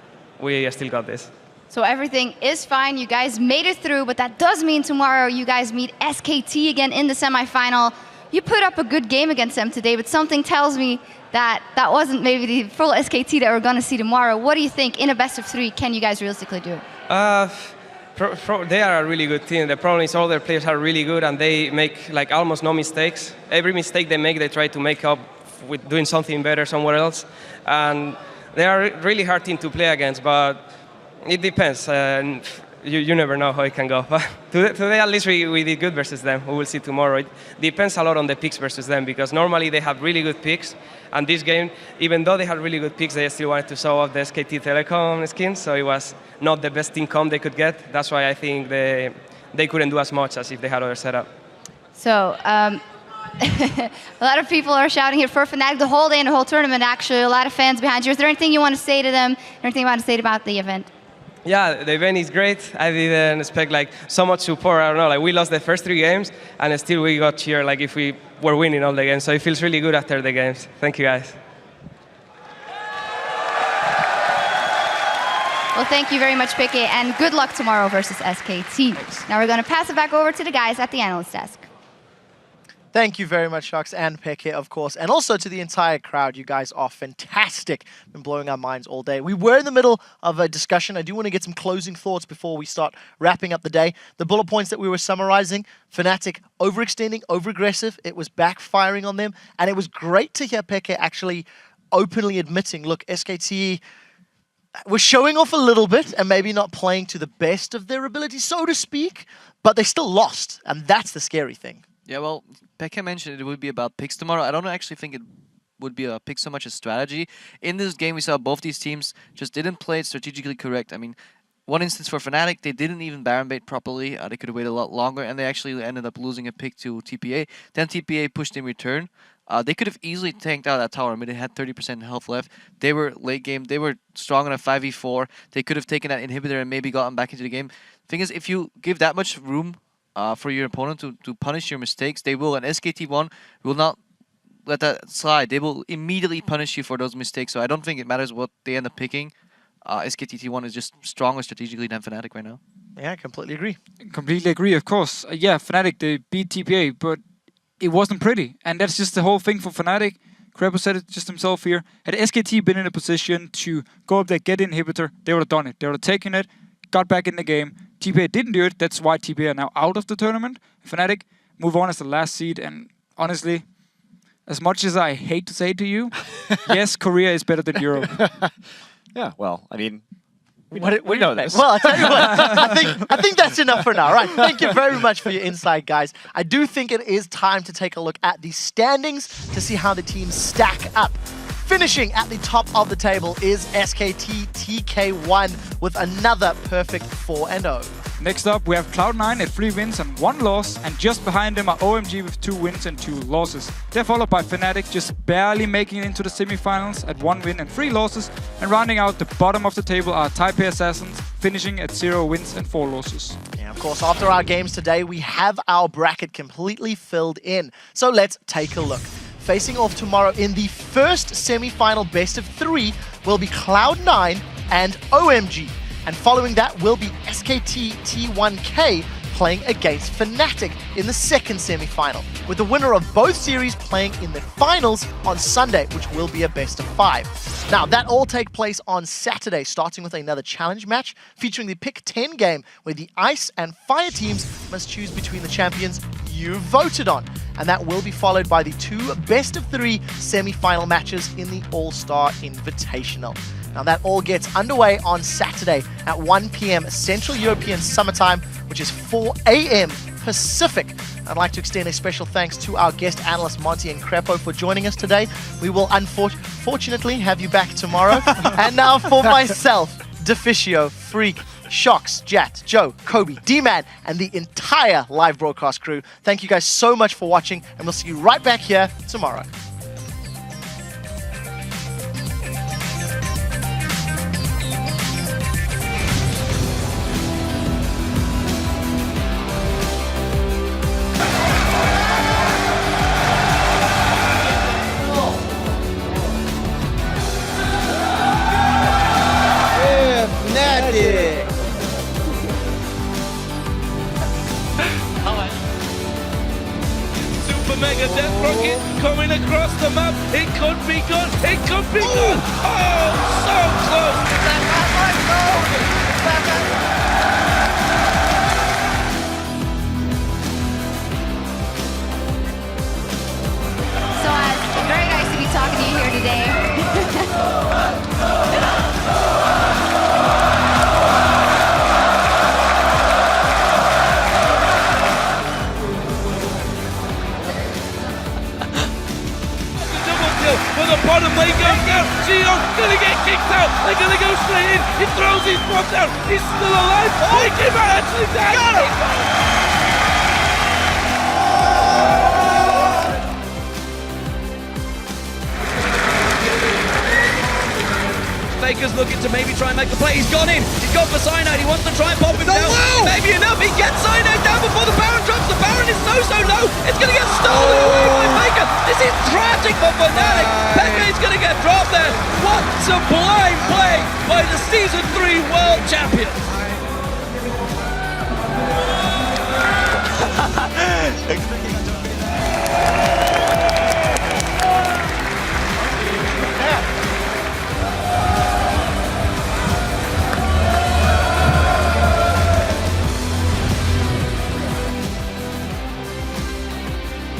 we still got this. So everything is fine. You guys made it through, but that does mean tomorrow you guys meet SKT again in the semifinal. You put up a good game against them today, but something tells me that that wasn't maybe the full SKT that we're going to see tomorrow. What do you think in a best of 3 can you guys realistically do? They are a really good team. The problem is all their players are really good and they make like almost no mistakes. Every mistake they make, they try to make up with doing something better somewhere else. And they are a really hard team to play against, but it depends. You never know how it can go. But today at least we did good versus them. We will see tomorrow. It depends a lot on the picks versus them because normally they have really good picks. And this game, even though they had really good picks, they still wanted to show off the SKT Telecom skins. So it was not the best team comp they could get. That's why I think they couldn't do as much as if they had other setup. So a lot of people are shouting here for Fnatic the whole day and the whole tournament, actually. A lot of fans behind you. Is there anything you want to say to them? Anything you want to say about the event? Yeah, the event is great. I didn't expect like so much support. I don't know, like we lost the first 3 games and still we got cheered like if we were winning all the games. So it feels really good after the games. Thank you guys. Well, thank you very much, Peke, and good luck tomorrow versus SKT. Thanks. Now we're going to pass it back over to the guys at the analyst desk. Thank you very much, Sharks, and Peke, of course, and also to the entire crowd. You guys are fantastic. Been blowing our minds all day. We were in the middle of a discussion. I do want to get some closing thoughts before we start wrapping up the day. The bullet points that we were summarizing: Fnatic overextending, overaggressive. It was backfiring on them, and it was great to hear Peke actually openly admitting, look, SKT were showing off a little bit and maybe not playing to the best of their ability, so to speak, but they still lost, and that's the scary thing. Yeah, well, Pekka mentioned it would be about picks tomorrow. I don't actually think it would be a pick so much as strategy. In this game, we saw both these teams just didn't play it strategically correct. I mean, one instance for Fnatic, they didn't even Baron bait properly. They could have waited a lot longer, and they actually ended up losing a pick to TPA. Then TPA pushed in return. They could have easily tanked out that tower. I mean, they had 30% health left. They were late game. They were strong in a 5v4. They could have taken that inhibitor and maybe gotten back into the game. Thing is, if you give that much room for your opponent to punish your mistakes, they will. And SKT1 will not let that slide. They will immediately punish you for those mistakes. So I don't think it matters what they end up picking. SKT1 is just stronger strategically than Fnatic right now. Yeah, I completely agree. Completely agree, of course. Yeah, Fnatic, they beat TPA, but it wasn't pretty. And that's just the whole thing for Fnatic. Krepo said it just himself here. Had SKT been in a position to go up there, get the inhibitor, they would have done it. They would have taken it, got back in the game. TPA didn't do it. That's why TPA are now out of the tournament. Fnatic move on as the last seed. And honestly, as much as I hate to say to you, yes, Korea is better than Europe. Yeah, well, I mean, we know this. Well, I'll tell you what, I think that's enough for now. Right, thank you very much for your insight, guys. I do think it is time to take a look at the standings to see how the teams stack up. Finishing at the top of the table is SKT TK1 with another perfect 4-0. Next up, we have Cloud9 at 3 wins and 1 loss, and just behind them are OMG with 2 wins and 2 losses. They're followed by Fnatic just barely making it into the semifinals at 1 win and 3 losses, and rounding out the bottom of the table are TPA Assassins, finishing at 0 wins and 4 losses. Yeah, of course, after our games today, we have our bracket completely filled in. So let's take a look. Facing off tomorrow in the first semi-final best of 3 will be Cloud9 and OMG. And following that will be SKT T1K playing against Fnatic in the second semi-final, with the winner of both series playing in the finals on Sunday, which will be a best of 5. Now, that all take place on Saturday, starting with another challenge match featuring the Pick 10 game, where the Ice and Fire teams must choose between the champions you voted on. And that will be followed by the 2 best of 3 semi-final matches in the All-Star Invitational. Now that all gets underway on Saturday at 1 p.m. Central European Summertime, which is 4 a.m. Pacific. I'd like to extend a special thanks to our guest analysts Monty and Krepo for joining us today. We will unfortunately have you back tomorrow. And now for myself, Deficio, Freak, Shox, Jat, Joe, Kobe, D-Man, and the entire live broadcast crew. Thank you guys so much for watching, and we'll see you right back here tomorrow. Fnatic! the Mega Death Rocket coming across the map. It could be good. It could be good. Oh, so close. So, very nice to be talking to you here today. For the bottom lane goes down. Gio gonna get kicked out. They're gonna go straight in. He throws his bot down. He's still alive. He might actually die. Got him. Faker's looking to maybe try and make the play. He's gone in. He's gone for Cyanide. He wants to try and pop him down. Maybe enough. He gets Cyanide down before the Baron drops. The Baron is so low. It's going to get